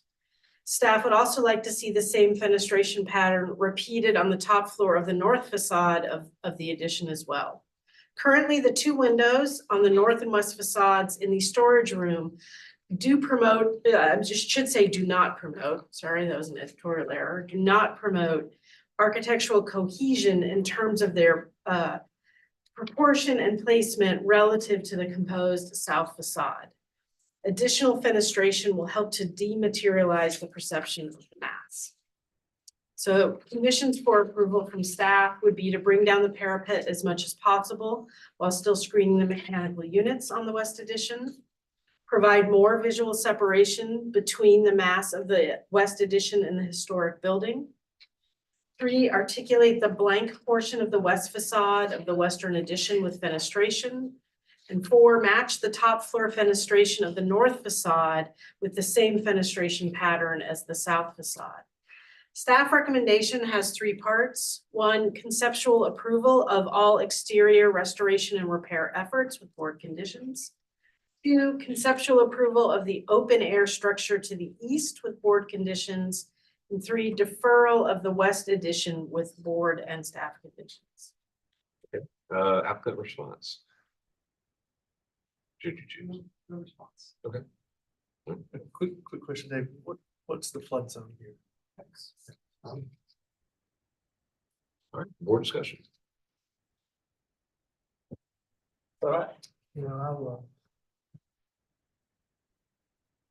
Staff would also like to see the same fenestration pattern repeated on the top floor of the north facade of the addition as well. Currently, the two windows on the north and west facades in the storage room do promote, should say do not promote, sorry, that was an editorial error, do not promote architectural cohesion in terms of their proportion and placement relative to the composed south facade. Additional fenestration will help to dematerialize the perception of the mass. So conditions for approval from staff would be to bring down the parapet as much as possible while still screening the mechanical units on the west addition. Provide more visual separation between the mass of the west addition and the historic building. 3, articulate the blank portion of the west facade of the western addition with fenestration. And 4, match the top floor fenestration of the north facade with the same fenestration pattern as the south facade. Staff recommendation has 3 parts. 1, conceptual approval of all exterior restoration and repair efforts with board conditions. 2, conceptual approval of the open air structure to the east with board conditions. And 3, deferral of the west addition with board and staff conditions. Applicant response. Should you choose? No response. Okay. A quick question, Dave. What's the flood zone here? All right, board discussion. All right. You know,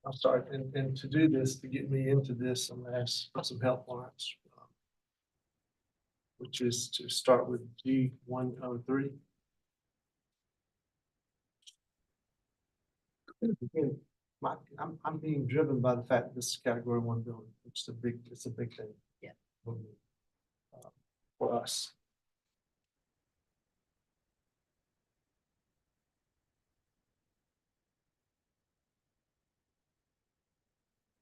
I'll start, and to do this, to get me into this, I'm gonna ask for some help, Lawrence. Which is to start with G103. Again, I'm being driven by the fact that this is category 1 building. It's a big thing. Yeah. For us.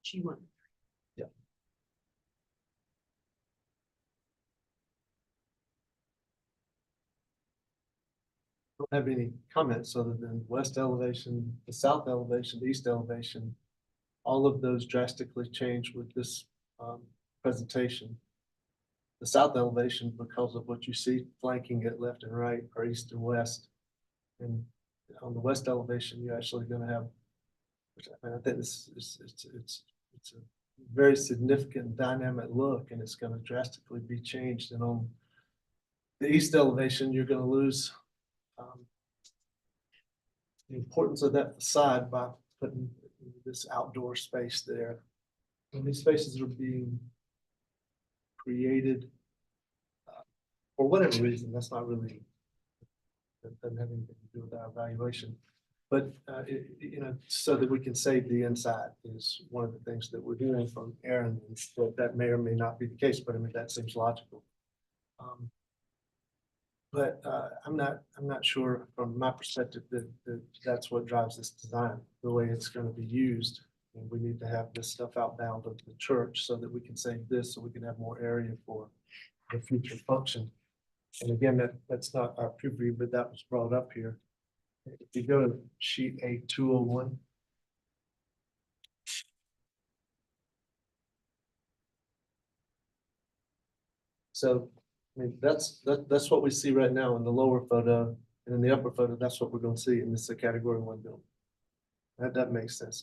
G1. Don't have any comments other than west elevation, the south elevation, the east elevation. All of those drastically change with this presentation. The south elevation, because of what you see flanking it left and right, or east and west. And on the west elevation, you're actually going to have, which I think this is it's a very significant dynamic look, and it's going to drastically be changed. And on the east elevation, you're going to lose the importance of that facade by putting this outdoor space there. And these spaces are being created for whatever reason. That's not really, that doesn't have anything to do with our evaluation. But you know, so that we can save the inside is one of the things that we're doing from Aaron. And that may or may not be the case, but I mean that seems logical. But I'm not sure from my perspective that that's what drives this design, the way it's going to be used. And we need to have this stuff outbound of the church so that we can save this, so we can have more area for the future function. And again, that's not our preview, but that was brought up here. If you go to sheet A201. So I mean, that's what we see right now in the lower photo, and in the upper photo, that's what we're going to see, and this is a category 1 building. That makes sense.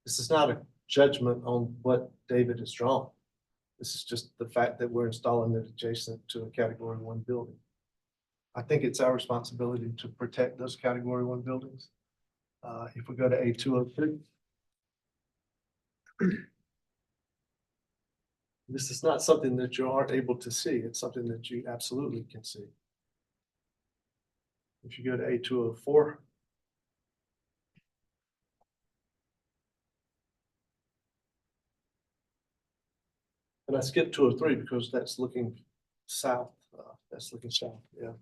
This is not a judgment on what David has drawn. This is just the fact that we're installing it adjacent to a category 1 building. I think it's our responsibility to protect those category 1 buildings. If we go to A203. This is not something that you aren't able to see. It's something that you absolutely can see. If you go to A204. And I skipped 203 because that's looking south. Yeah.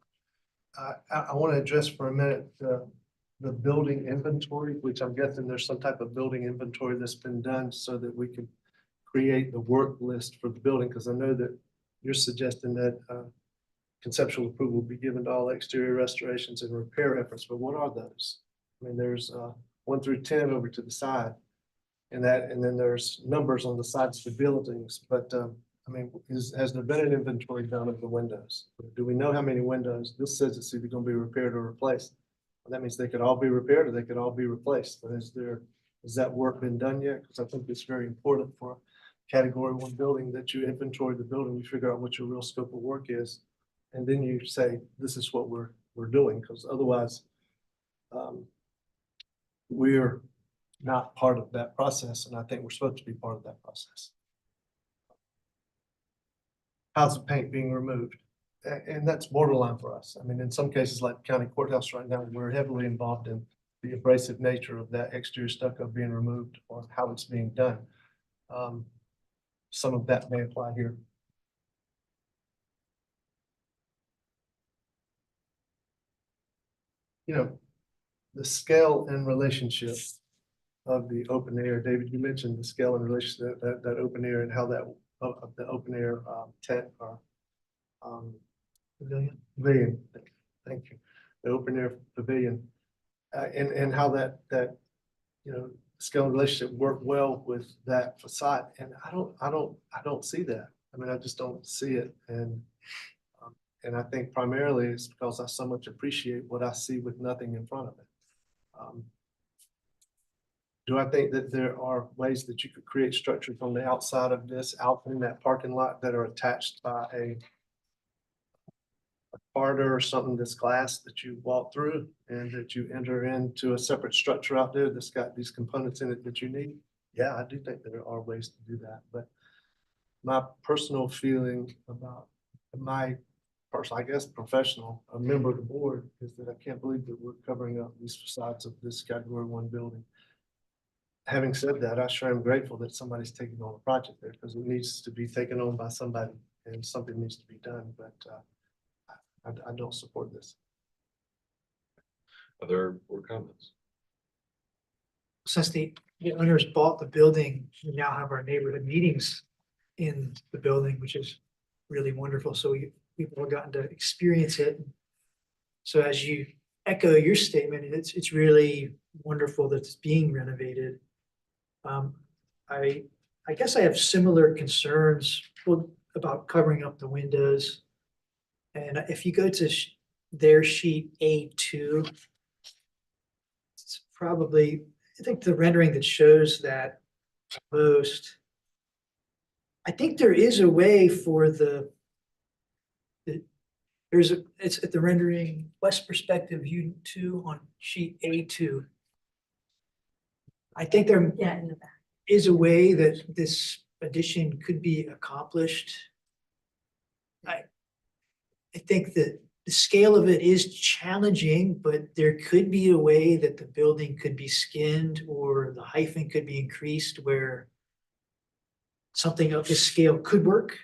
I want to address for a minute the building inventory, which I'm guessing there's some type of building inventory that's been done so that we can create the work list for the building, because I know that you're suggesting that conceptual approval will be given to all exterior restorations and repair efforts, but what are those? I mean, there's 1 through 10 over to the side. And then there's numbers on the sides of the buildings, but I mean, has there been an inventory done of the windows? Do we know how many windows? This says it's either gonna be repaired or replaced. Well, that means they could all be repaired or they could all be replaced, but has that work been done yet? Because I think it's very important for a category 1 building that you inventory the building, you figure out what your real scope of work is. And then you say, this is what we're doing, because otherwise we're not part of that process, and I think we're supposed to be part of that process. How's the paint being removed? And that's borderline for us. I mean, in some cases, like county courthouse right now, we're heavily involved in the abrasive nature of that exterior stucco being removed or how it's being done. Some of that may apply here. You know, the scale and relationship of the open air. David, you mentioned the scale and relationship that open air and how that of the open air tent or pavilion. Thank you. The open air pavilion and how that you know scale and relationship work well with that facade. And I don't see that. I mean, I just don't see it. And I think primarily it's because I so much appreciate what I see with nothing in front of it. Do I think that there are ways that you could create structures on the outside of this, out in that parking lot that are attached by a corridor or something that's glass that you walk through and that you enter into a separate structure out there that's got these components in it that you need? Yeah, I do think there are ways to do that, but my personal feeling about my personal, I guess, professional, a member of the board is that I can't believe that we're covering up these facades of this category 1 building. Having said that, I sure am grateful that somebody's taking on a project there because it needs to be taken on by somebody and something needs to be done, but I don't support this. Other board comments? Since the owners bought the building, we now have our neighborhood meetings in the building, which is really wonderful. So we've all gotten to experience it. So as you echo your statement, it's really wonderful that it's being renovated. I guess I have similar concerns about covering up the windows. And if you go to their sheet A2, it's probably, I think the rendering that shows that most, I think there is a way for it's at the rendering west perspective view 2 on sheet A2. I think there in the back. is a way that this addition could be accomplished. I think that the scale of it is challenging, but there could be a way that the building could be skinned or the hyphen could be increased where something of this scale could work.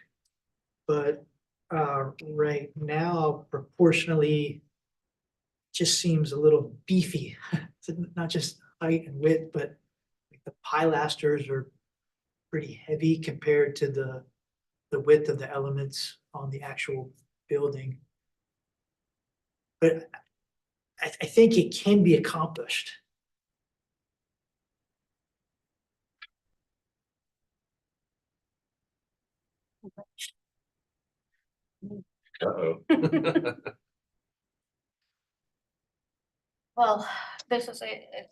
But right now, proportionally, just seems a little beefy. So not just height and width, but the pilasters are pretty heavy compared to the width of the elements on the actual building. But I think it can be accomplished. Uh-oh. Well, this is a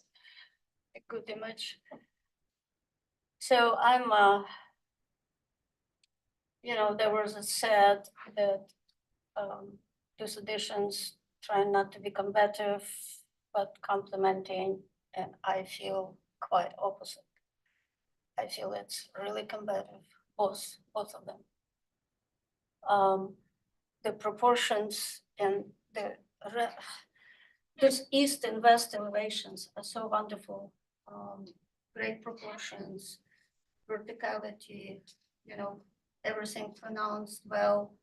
good image. So I'm, there was a said that these additions try not to be combative, but complementing, and I feel quite opposite. I feel it's really combative, both of them. The proportions and this east and west elevations are so wonderful. Great proportions, verticality, everything pronounced well.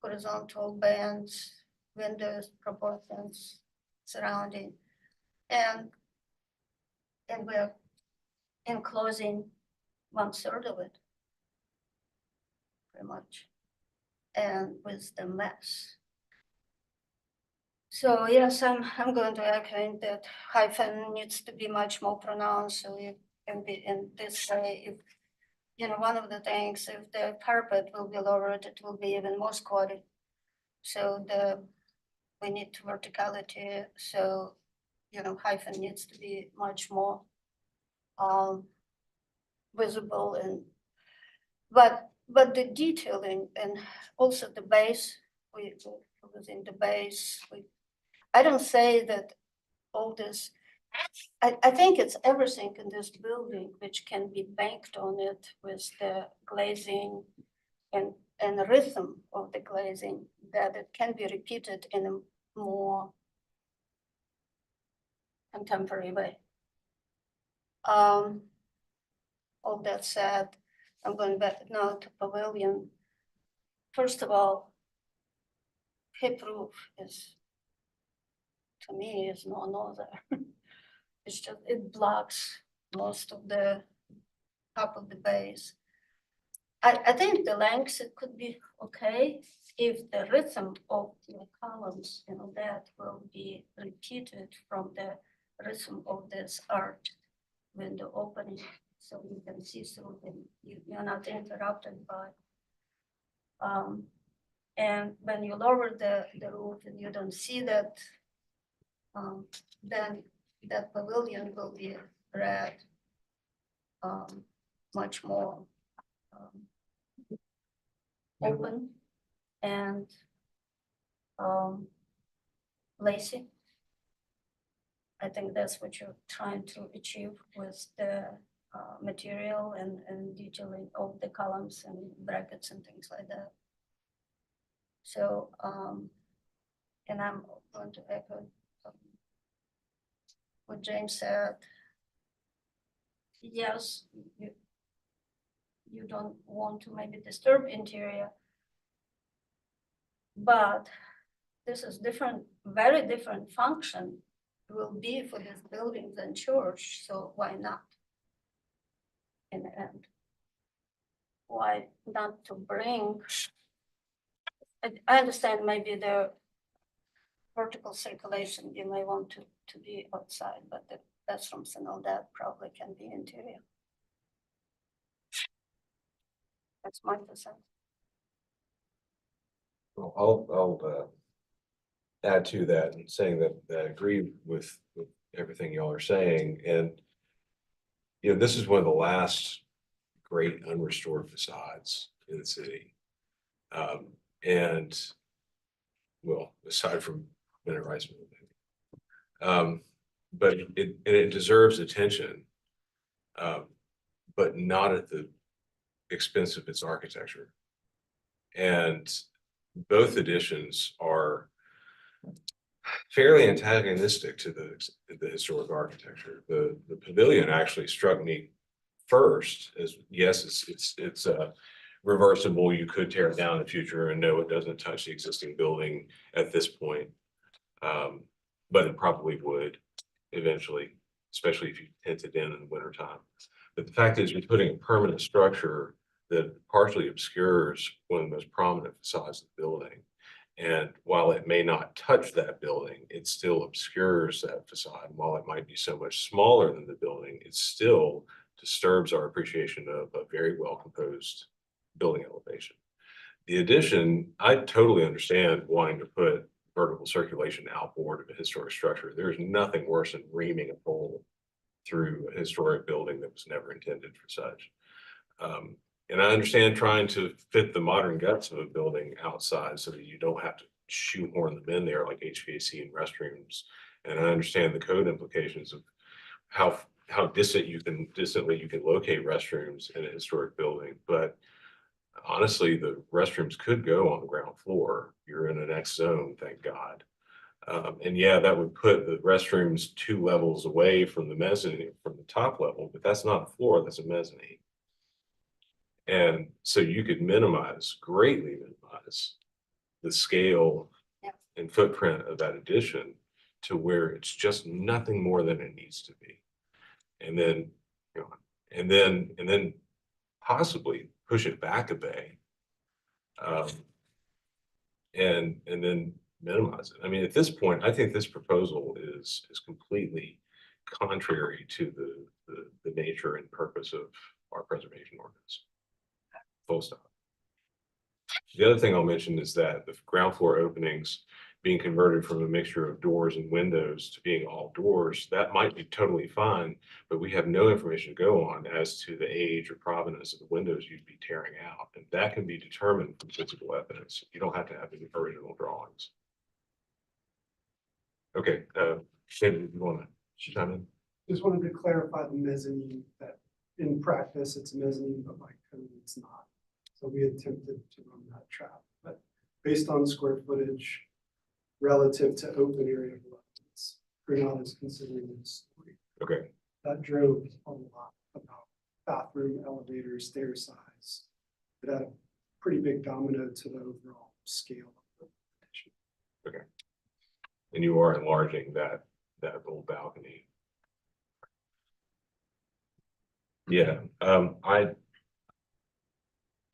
Horizontal bands, windows, proportions, surrounding, and we're enclosing 1/3 of it, pretty much, and with the mess. So yes, I'm going to echo that hyphen needs to be much more pronounced, so it can be in this way, if, you know, one of the things, if the carpet will be lowered, it will be even more squatty. So we need verticality, so, you know, hyphen needs to be much more visible and, but the detailing and also the base, within the base, I don't say that all this, I think it's everything in this building which can be banked on it with the glazing and the rhythm of the glazing, that it can be repeated in a more contemporary way. All that said, I'm going back now to pavilion. First of all, hip roof is, to me, is no there. It's just, it blocks most of the top of the base. I think the length, it could be okay if the rhythm of the columns, you know, that will be repeated from the rhythm of this arch window opening, so you can see through and you're not interrupted by. And when you lower the roof and you don't see that, then that pavilion will be read much more open and lacy. I think that's what you're trying to achieve with the material and detailing of the columns and brackets and things like that. So, and I'm going to echo what James said. Yes, you don't want to maybe disturb interior, but this is different, very different function will be for this building than church, so why not? In the end, why not to bring, I understand maybe the vertical circulation, you may want to be outside, but the bathrooms and all that probably can be interior. That's my percent. Well, I'll add to that and saying that I agree with everything y'all are saying. And, you know, this is one of the last great unrestored facades in the city. And well, aside from Minute Rice movement. But it deserves attention, but not at the expense of its architecture. And both additions are fairly antagonistic to the historic architecture. The pavilion actually struck me first as, yes, it's reversible. You could tear it down in the future, and no, it doesn't touch the existing building at this point. But it probably would eventually, especially if you tint it in the wintertime. But the fact is, you're putting a permanent structure that partially obscures one of the most prominent facades of the building. And while it may not touch that building, it still obscures that facade. While it might be so much smaller than the building, it still disturbs our appreciation of a very well composed building elevation. The addition, I totally understand wanting to put vertical circulation outboard of a historic structure. There's nothing worse than reaming a hole through a historic building that was never intended for such. And I understand trying to fit the modern guts of a building outside so that you don't have to shoehorn them in there like HVAC and restrooms. And I understand the code implications of how distantly you can locate restrooms in a historic building. But honestly, the restrooms could go on the ground floor. You're in an X zone, thank God. And yeah, that would put the restrooms 2 levels away from the mezzanine, from the top level, but that's not a floor, that's a mezzanine. And so you could greatly minimize the scale and footprint of that addition to where it's just nothing more than it needs to be. And then, you know, and then possibly push it back a bay. And then minimize it. I mean, at this point, I think this proposal is completely contrary to the nature and purpose of our preservation ordinance. Full stop. The other thing I'll mention is that the ground floor openings being converted from a mixture of doors and windows to being all doors, that might be totally fine, but we have no information to go on as to the age or provenance of the windows you'd be tearing out. And that can be determined from physical evidence. You don't have to have the original drawings. Okay, David, you want to chime in? Just wanted to clarify the mezzanine, that in practice, it's a mezzanine, but by code, it's not. So we attempted to run that trap, but based on square footage relative to open area lots, Grinnell is considering this. Okay, That drove a lot about bathroom, elevator, stair size. It had a pretty big domino to the overall scale of the addition. and you are enlarging that little balcony. Yeah, I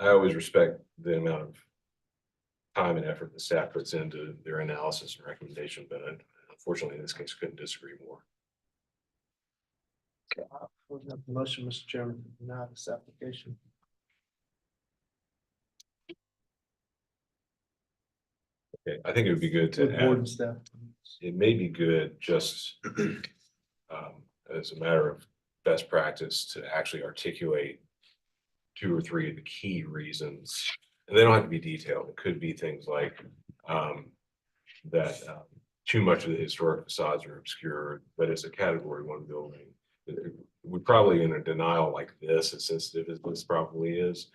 always respect the amount of time and effort the staff puts into their analysis and recommendation, but unfortunately, in this case, couldn't disagree more. We'll have the motion, Mr. Chairman, to deny this application. Okay, I think it would be good With to board add, and staff. it may be good just as a matter of best practice to actually articulate 2 or 3 of the key reasons. And they don't have to be detailed. It could be things like that too much of the historic facades are obscured, but it's a category 1 building. We probably, in a denial like this, as sensitive as this probably is,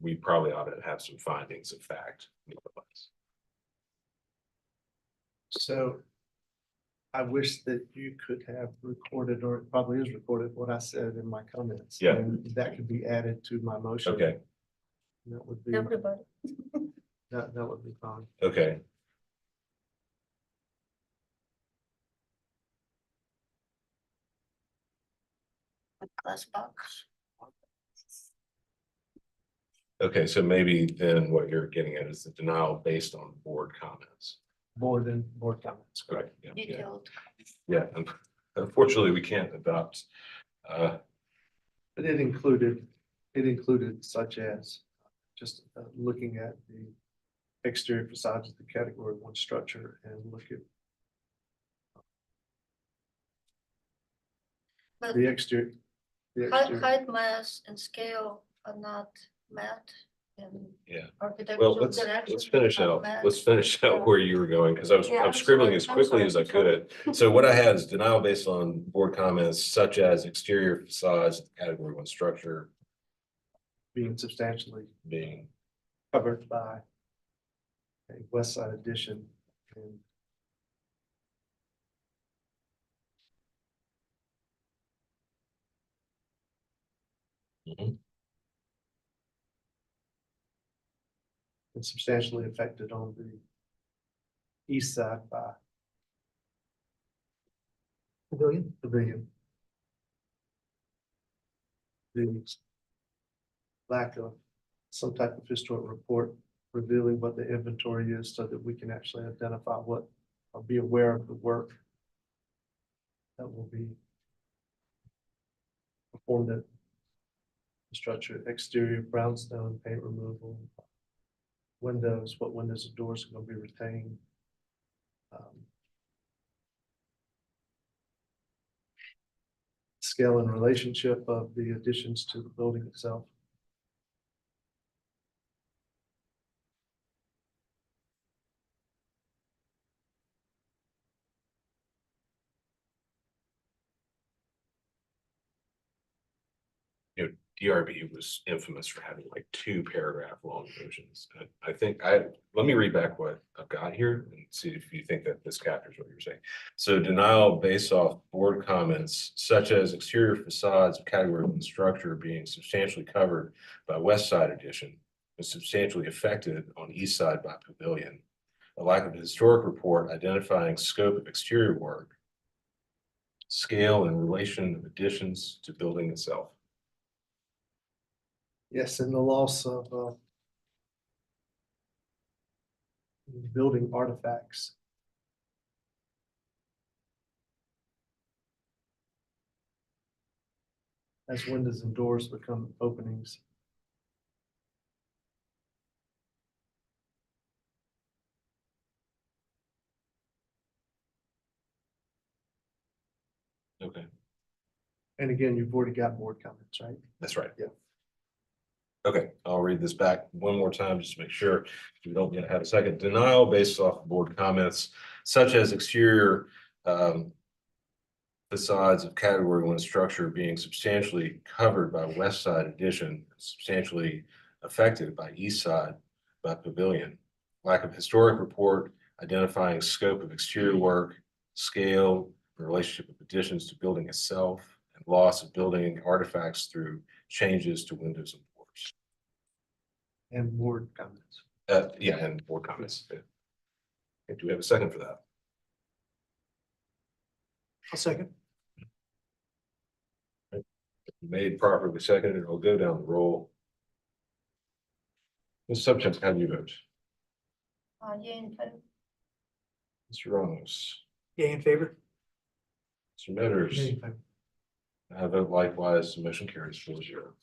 we probably ought to have some findings of fact. So I wish that you could have recorded, or it probably is recorded, what I said in my comments. Yeah. And that could be added to my motion. Okay, That would be, Everybody. that would be fine. okay. Glass box. Okay, so maybe then what you're getting at is the denial based on board comments. Board and board comments, Correct. correct? Yeah, yeah, Detailed. yeah. Unfortunately, we can't adopt. But it included such as just looking at the exterior facades of the category 1 structure and look at But the exterior. height, mass, and scale are not met in Yeah. Well, architectural let's direction. finish not out, met. let's finish out where you were going, because I Yeah, I'm I'm scribbling sorry, as I'm quickly sorry, as I I'm could. So what I had is denial based on board comments such as exterior facades, category 1 structure Being substantially being, covered by a west side addition and Mhm. and substantially affected on the east side by Pavilion. pavilion. The lack of some type of historic report revealing what the inventory is so that we can actually identify what, or be aware of the work that will be performed at the structure, exterior brownstone paint removal, windows, what windows and doors are going to be retained. Scale and relationship of the additions to the building itself. you know, DRB was infamous for having like 2 paragraph long versions. I think let me read back what I've got here and see if you think that this captures what you're saying. So denial based off board comments such as exterior facades of category 1 structure being substantially covered by west side addition and substantially affected on east side by pavilion. A lack of a historic report identifying scope of exterior work, scale and relation of additions to building itself. Yes, and the loss of building artifacts. As windows and doors become openings. Okay, And again, you've already got board comments, right? that's right. Yeah. Okay, I'll read this back one more time just to make sure we don't yet have a second. Denial based off board comments such as exterior facades of category one structure being substantially covered by west side addition, substantially affected by east side by pavilion. Lack of historic report identifying scope of exterior work, scale, the relationship of additions to building itself, and loss of building artifacts through changes to windows and doors. And board comments. Yeah, and board comments. Yeah. Okay, do we have a second for that? I'll second. Made properly seconded, I'll go down the roll. Ms. Subchance, how do you vote? Yeah, in favor. Mr. Ramos, Yay in favor? Mr. Metters, I vote likewise, the motion carries 4-0.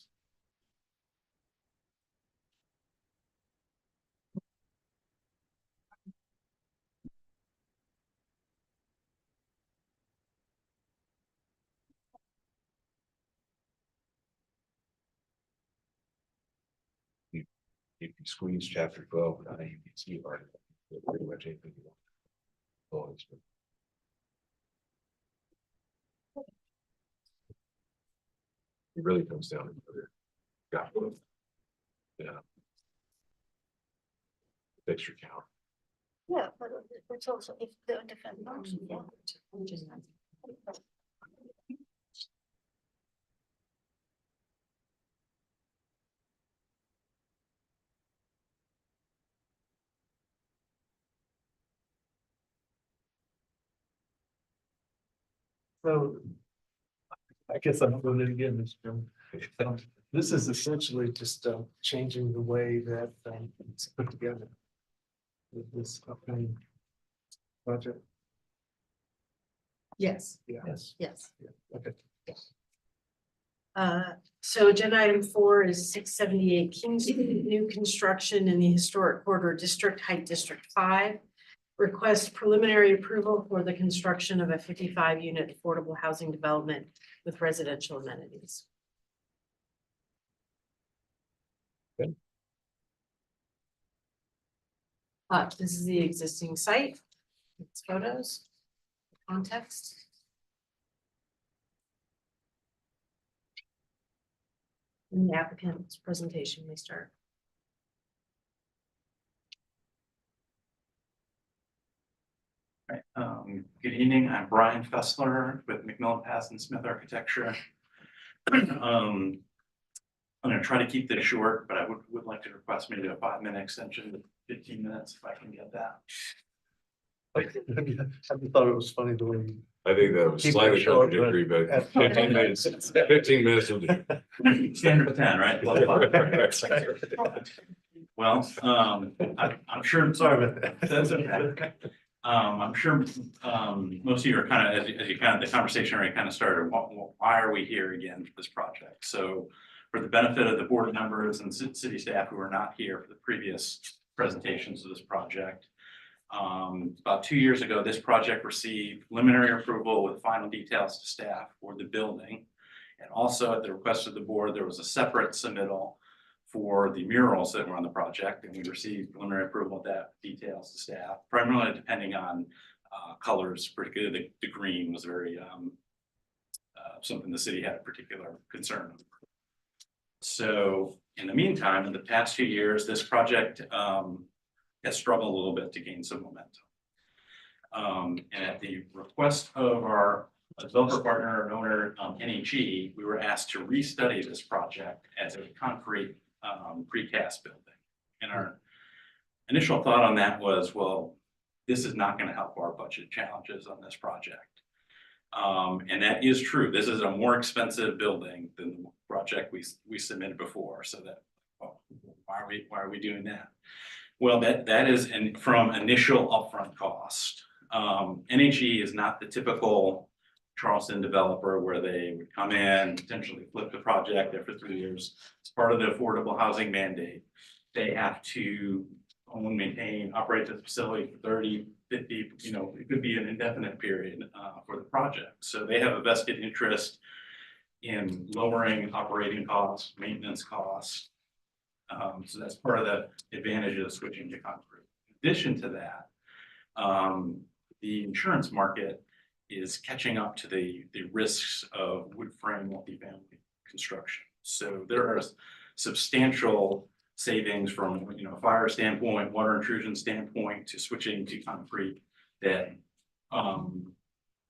If you squeeze chapter 12, you can see article, pretty much anything you want. It really comes down to whether, got both. Yeah. Fixture count. Yeah, but it's also if there are different ones, yeah. So I guess I'm doing it again, Mr. Chairman. This is essentially just changing the way that it's put together with this upcoming project. Yes, Yes. yes. Okay. So agenda item 4 is 678 King Street, new construction in the historic corridor district, height district 5. Request preliminary approval for the construction of a 55-unit affordable housing development with residential amenities. Good. This is the existing site. It's photos, context. And the applicant's presentation may start. Good evening, I'm Brian Fessler with McMillan Pass and Smith Architecture. I'm gonna try to keep this short, but I would like to request maybe a 5-minute extension to 15 minutes if I can get that. I thought it was funny the way. I think that was Keep it slightly short, but- contradictory, but 15 minutes, 15 minutes will do. Standard of 10, right? Well, I'm sure. Sorry about that. That's okay. I'm sure most of you are kind of, as you kind of, the conversation already kind of started, why are we here again for this project? So for the benefit of the board members and city staff who are not here for the previous presentations of this project, about 2 years ago, this project received preliminary approval with final details to staff for the building. And also at the request of the board, there was a separate submittal for the murals that were on the project, and we received preliminary approval of that details to staff, primarily depending on colors, particularly the green was very something the city had a particular concern over. So in the meantime, in the past few years, this project has struggled a little bit to gain some momentum. And at the request of our developer partner and owner, NHE, we were asked to restudy this project as a concrete precast building. And our initial thought on that was, well, this is not going to help our budget challenges on this project. And that is true. This is a more expensive building than the project we submitted before. So that, well, why are we doing that? Well, that is from initial upfront cost. NHE is not the typical Charleston developer where they would come in, potentially flip the project after 3 years. It's part of the affordable housing mandate. They have to own, maintain, operate the facility for 30, 50, it could be an indefinite period for the project. So they have a vested interest in lowering operating costs, maintenance costs. So that's part of the advantage of switching to concrete. In addition to that, the insurance market is catching up to the risks of wood frame multifamily construction. So there are substantial savings from a fire standpoint, water intrusion standpoint to switching to concrete that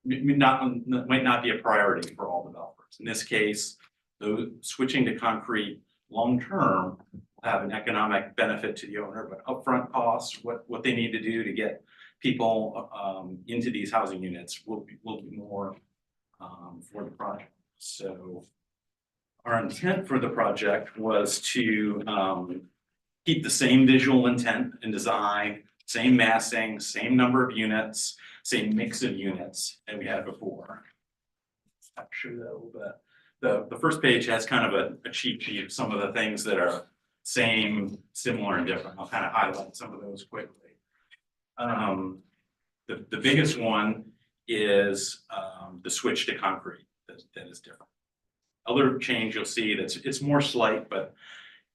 might not be a priority for all developers. In this case, switching to concrete long-term will have an economic benefit to the owner, but upfront costs, what they need to do to get people into these housing units will be more for the project. So our intent for the project was to keep the same visual intent and design, same massing, same number of units, same mix of units that we had before. I'll show you that a little bit. The first page has kind of a cheat sheet of some of the things that are same, similar, and different. I'll kind of highlight some of those quickly. The biggest one is the switch to concrete that is different. Other change you'll see it's more slight, but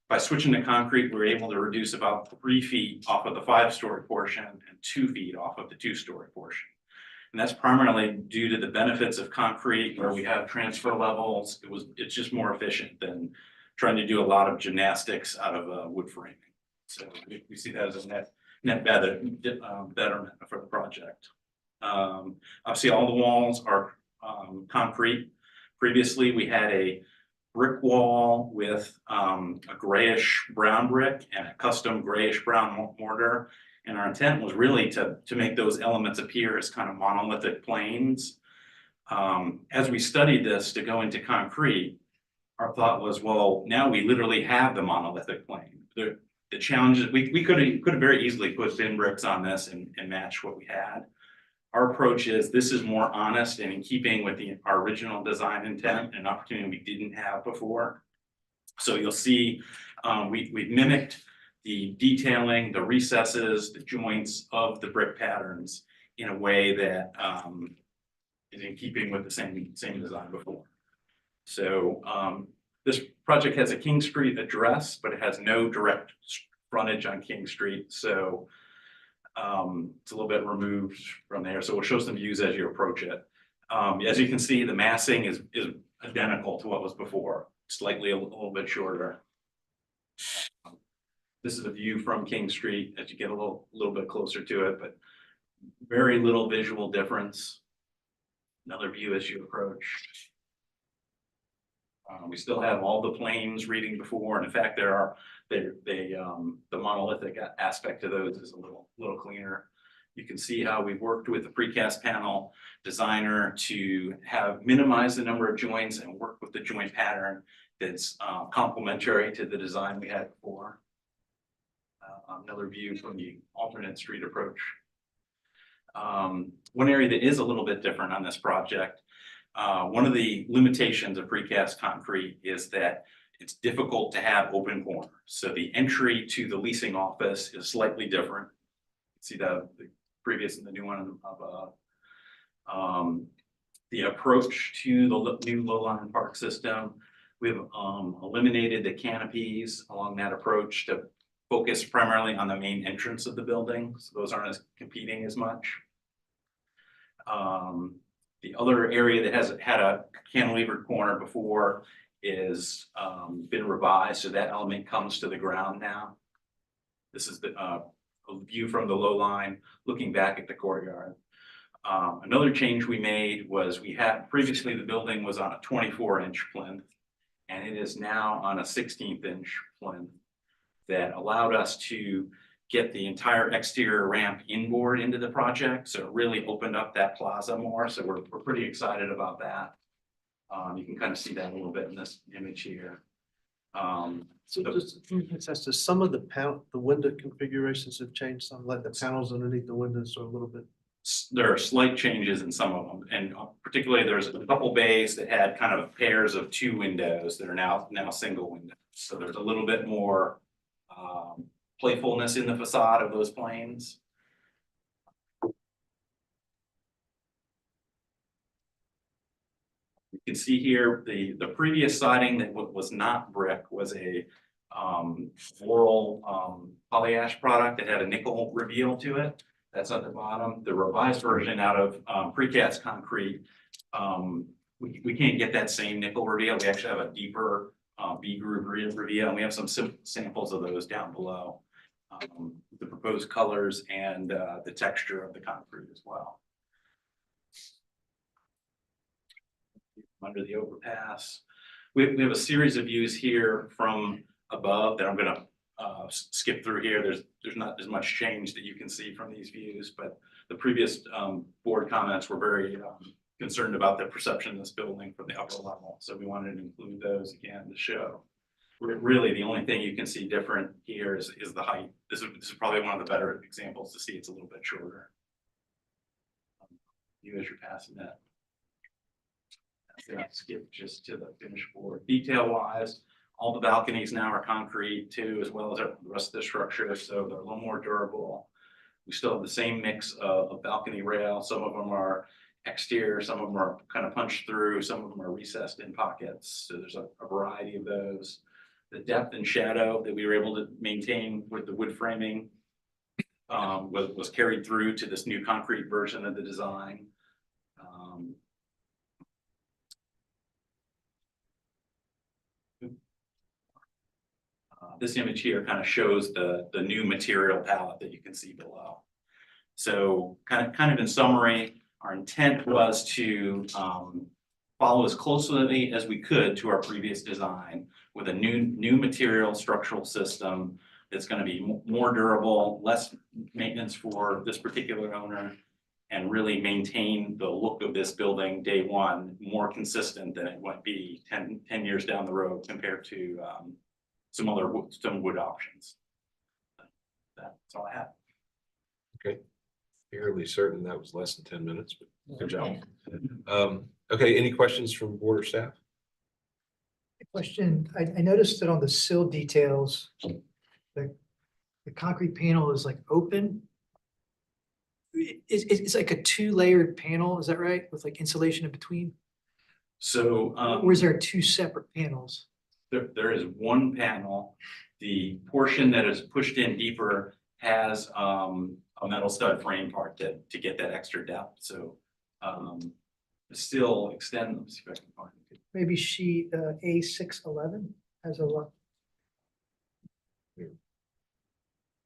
by switching to concrete, we're able to reduce about 3 feet off of the 5-story portion and 2 feet off of the 2-story portion. And that's primarily due to the benefits of concrete where we have transfer levels. It's just more efficient than trying to do a lot of gymnastics out of wood framing. So we see that as a net betterment for the project. Obviously all the walls are concrete. Previously we had a brick wall with a grayish brown brick and a custom grayish brown mortar. And our intent was really to make those elements appear as kind of monolithic planes. As we studied this to go into concrete, our thought was, well, now we literally have the monolithic plane. The challenge is we could have very easily put thin bricks on this and match what we had. Our approach is this is more honest and in keeping with our original design intent, an opportunity we didn't have before. So you'll see we've mimicked the detailing, the recesses, the joints of the brick patterns in a way that is in keeping with the same design before. So this project has a King Street address, but it has no direct frontage on King Street. So it's a little bit removed from there. So we'll show some views as you approach it. As you can see, the massing is identical to what was before, slightly a little bit shorter. This is a view from King Street as you get a little bit closer to it, but very little visual difference. Another view as you approach. We still have all the planes reading before, and in fact, the monolithic aspect of those is a little cleaner. You can see how we've worked with the precast panel designer to minimize the number of joints and work with the joint pattern that's complementary to the design we had before. Another view from the alternate street approach. One area that is a little bit different on this project, one of the limitations of precast concrete is that it's difficult to have open corners. So the entry to the leasing office is slightly different. See the previous and the new one above. The approach to the new low-lying park system, we've eliminated the canopies along that approach to focus primarily on the main entrance of the building. So those aren't as competing as much. The other area that has had a cantilevered corner before is been revised, so that element comes to the ground now. This is a view from the low line looking back at the courtyard. Another change we made was previously the building was on a 24-inch plinth, and it is now on a 16th-inch plinth that allowed us to get the entire exterior ramp inboard into the project. So it really opened up that plaza more. So we're pretty excited about that. You can kind of see that a little bit in this image here. So just some of the window configurations have changed, some like the panels underneath the windows are a little bit. There are slight changes in some of them, and particularly there's a couple bays that had kind of pairs of 2 windows that are now single windows. So there's a little bit more playfulness in the facade of those planes. You can see here the previous siding that was not brick was a floral polyash product that had a nickel reveal to it. That's at the bottom. The revised version out of precast concrete, we can't get that same nickel reveal. We actually have a deeper B groove reveal, and we have some samples of those down below. The proposed colors and the texture of the concrete as well. Under the overpass, we have a series of views here from above that I'm gonna skip through here. There's not as much change that you can see from these views, but the previous board comments were very concerned about the perception of this building from the upper level. So we wanted to include those again to show. Really, the only thing you can see different here is the height. This is probably one of the better examples to see it's a little bit shorter. You as you're passing that. Skip just to the finished board. Detail wise, all the balconies now are concrete too, as well as the rest of the structure, so they're a little more durable. We still have the same mix of balcony rail. Some of them are exterior, some of them are kind of punched through, some of them are recessed in pockets. So there's a variety of those. The depth and shadow that we were able to maintain with the wood framing was carried through to this new concrete version of the design. This image here kind of shows the new material palette that you can see below. So kind of in summary, our intent was to follow as closely as we could to our previous design with a new material structural system that's going to be more durable, less maintenance for this particular owner, and really maintain the look of this building day one more consistent than it might be 10 years down the road compared to some wood options. That's all I have. Okay, fairly certain that was less than 10 minutes, but good job. Okay, any questions from board or staff? Question, I noticed that on the sill details, the concrete panel is like open. It's like a 2-layered panel, is that right? With like insulation in between? So Or is there 2 separate panels? There is one panel. The portion that is pushed in deeper has a metal stud frame part to get that extra depth. So still extend. Let me see if I can find it. Maybe sheet A611 has a lot.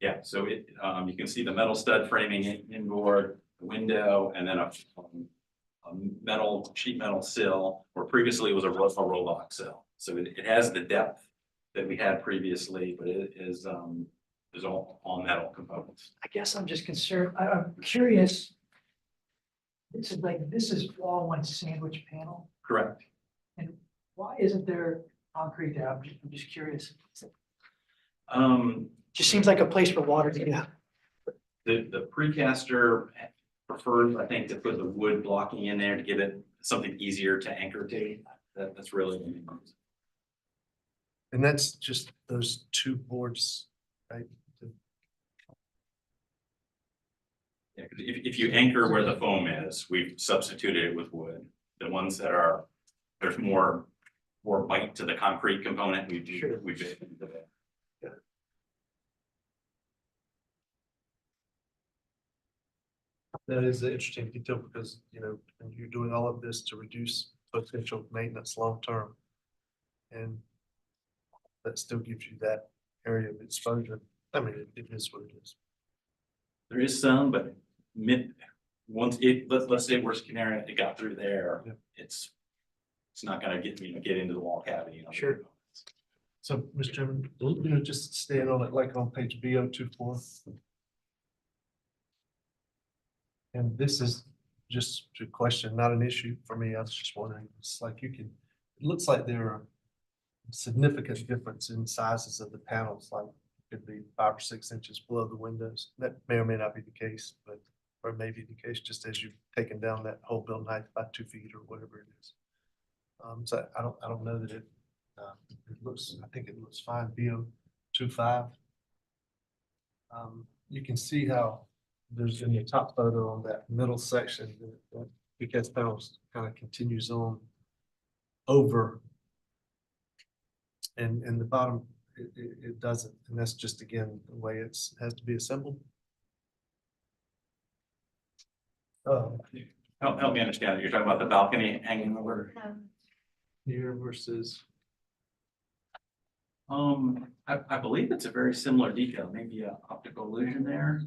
Yeah, so you can see the metal stud framing inboard, the window, and then a sheet metal sill, where previously it was a roll-off sill. So it has the depth that we had previously, but it is all metal components. I guess I'm just concerned, I'm curious. This is all one sandwich panel, Correct. and why isn't there concrete there? I'm just curious. Just seems like a place for water to get out. The precaster prefers, I think, to put the wood blocking in there to give it something easier to anchor to. That's really the main reason. And that's just those 2 boards, right? Yeah, 'cause if you anchor where the foam is, we've substituted it with wood. The ones that are, there's more bite to the concrete component, we've bit into that. That is an interesting detail because, you're doing all of this to reduce potential maintenance long-term. And that still gives you that area of exposure. I mean, it is what it is. There is some, but let's say worst scenario, it got through there, Yeah. it's not gonna get into the wall cavity. Sure. So, Mr. Chairman, just staying on it, like on page B024. And this is just a question, not an issue for me. I was just wondering, it's like it looks like there are significant difference in sizes of the panels, like could be 5 or 6 inches below the windows. That may or may not be the case, but, or may be the case just as you've taken down that whole building height by 2 feet or whatever it is. So I don't know that it looks, I think it looks fine, BO 25. You can see how there's in the top photo on that middle section, that precast panels kind of continues on over. And in the bottom, it doesn't, and that's just, again, the way it's, has to be assembled. Help me understand, you're talking about the balcony hanging over? Here versus, I believe it's a very similar detail, maybe a optical illusion there.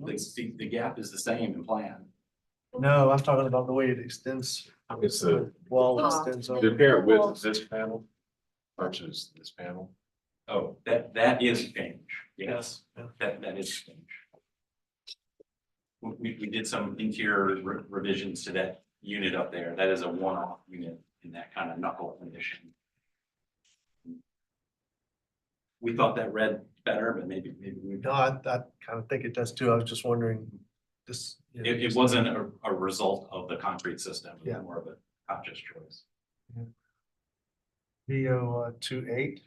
The gap is the same in plan. no, I'm talking about the way it extends. It's the Wall extends the over. apparent width is this panel versus this panel. Oh, that is change, yes, Yeah. that is change. We did some interior revisions to that unit up there, that is a one-off unit in that kind of knuckle condition. We thought that read better, but maybe we. No, I kind of think it does too. I was just wondering this. you know, It just- wasn't a result of the concrete system, it Yeah. was more of a conscious choice. VO 28.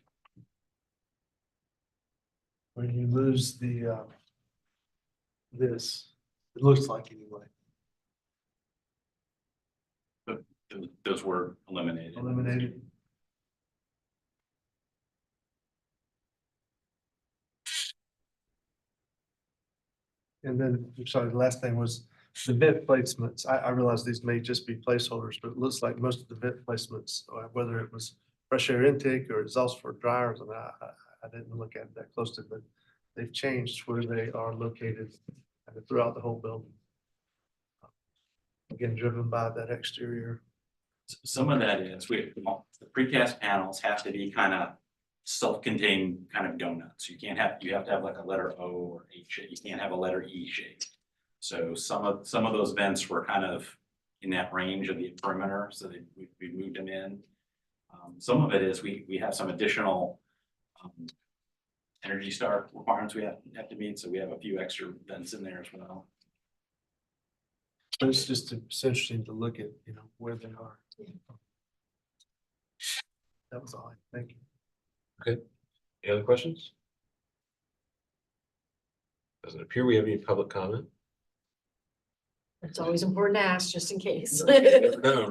When you lose the this, it looks like anyway, Those were eliminated. eliminated. And then, I'm sorry, the last thing was the vent placements. I realize these may just be placeholders, but it looks like most of the vent placements, whether it was fresh air intake or exhaust for dryers, and I didn't look at that closely, but they've changed where they are located throughout the whole building. Again, driven by that exterior. Some of that is, the precast panels have to be kind of self-contained kind of donuts. You have to have like a letter O or H shape. You can't have a letter E shape. So some of those vents were kind of in that range of the perimeter, so we moved them in. Some of it is we have some additional Energy Star requirements we have to meet, so we have a few extra vents in there as well. But it's just it's interesting to look at, you know, where they are. That was all. Thank you. Any other questions? Doesn't appear we have any public comment. It's always important to ask, just in case. No,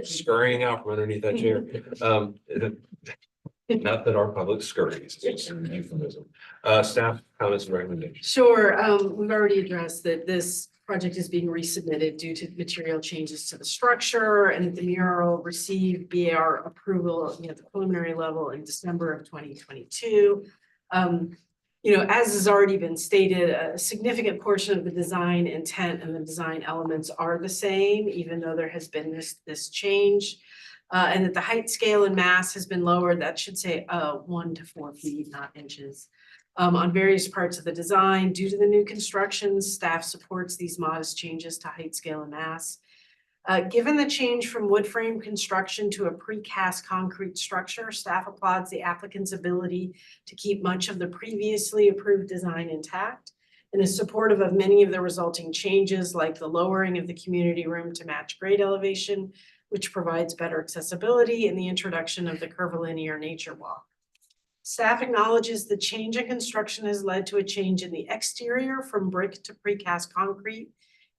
scurrying out from underneath that chair. Not that our public scurries, it's just a euphemism. Staff comments and recommendations. Sure, we've already addressed that this project is being resubmitted due to material changes to the structure, and that the mural received BAR approval, at the preliminary level in December of 2022. As has already been stated, a significant portion of the design intent and the design elements are the same, even though there has been this change. And that the height, scale, and mass has been lowered. That should say 1 to 4 feet, not inches. On various parts of the design, due to the new construction, staff supports these modest changes to height, scale, and mass. Given the change from wood frame construction to a precast concrete structure, staff applauds the applicant's ability to keep much of the previously approved design intact and is supportive of many of the resulting changes, like the lowering of the community room to match grade elevation, which provides better accessibility, and the introduction of the curvilinear nature walk. Staff acknowledges the change in construction has led to a change in the exterior from brick to precast concrete,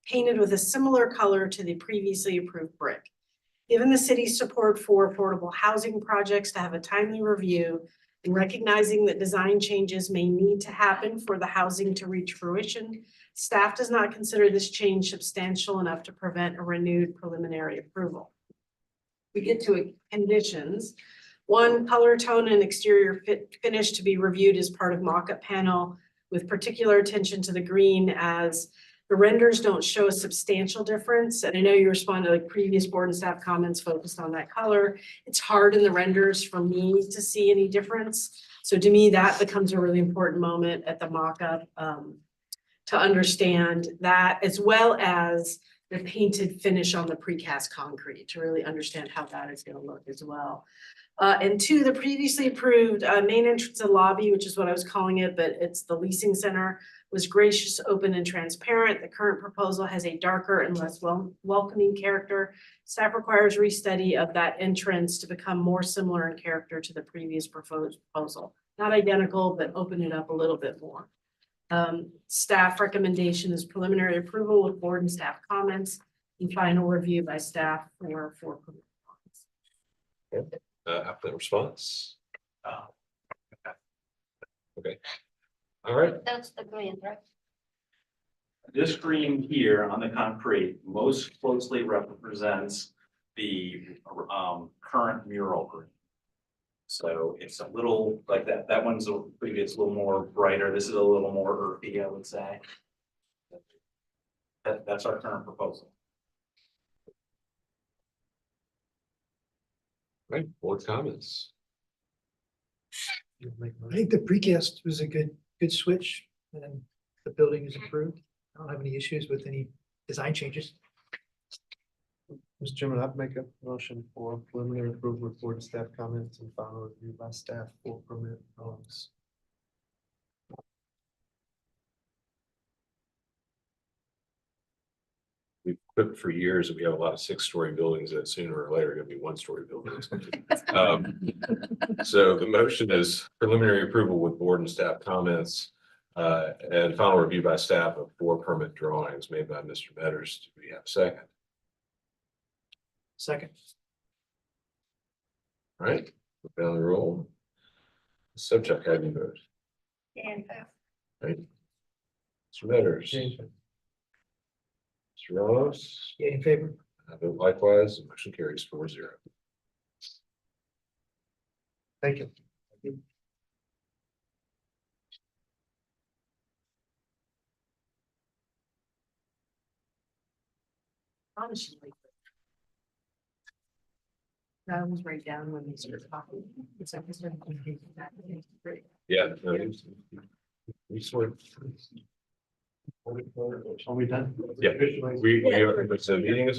painted with a similar color to the previously approved brick. Given the city's support for affordable housing projects to have a timely review, and recognizing that design changes may need to happen for the housing to reach fruition, staff does not consider this change substantial enough to prevent a renewed preliminary approval. We get to conditions. 1, color, tone, and exterior finish to be reviewed as part of mock-up panel, with particular attention to the green, as the renders don't show a substantial difference. And I know you responded to like previous board and staff comments focused on that color. It's hard in the renders for me to see any difference. So to me, that becomes a really important moment at the mock-up to understand that, as well as the painted finish on the precast concrete to really understand how that is gonna look as well. And two, the previously approved main entrance and lobby, which is what I was calling it, but it's the leasing center, was gracious, open, and transparent. The current proposal has a darker and less welcoming character. Staff requires restudy of that entrance to become more similar in character to the previous proposal. Not identical, but open it up a little bit more. Staff recommendation is preliminary approval with board and staff comments and final review by staff for comments. Applicant response? Uh, Okay. All right, That's the green, right? This green here on the concrete most closely represents the current mural green. So it's a little like that. That one's maybe it's a little more brighter. This is a little more earthy, I would say. That's our current proposal. right, board comments. I think the precast was a good switch, and the building is approved. I don't have any issues with any design changes. Mr. Chairman, I'd make a motion for preliminary approval of board and staff comments and final review by staff for permit drawings. We've quipped for years that we have a lot of 6-story buildings that sooner or later are gonna be 1-story buildings. So the motion is preliminary approval with board and staff comments and final review by staff of 4 permit drawings made by Mr. Metters. Do we have a second? Second. All right, put down the roll. Subject, how do you vote? And Right? Mr. Metters? Mr. Ramos? Yeah, in favor? I vote likewise, the motion carries 4-0. Thank you. Honestly. That was right down when they started talking. It's like, it's great. Yeah. no, we sort of. Are we done? Yeah. We, the meeting is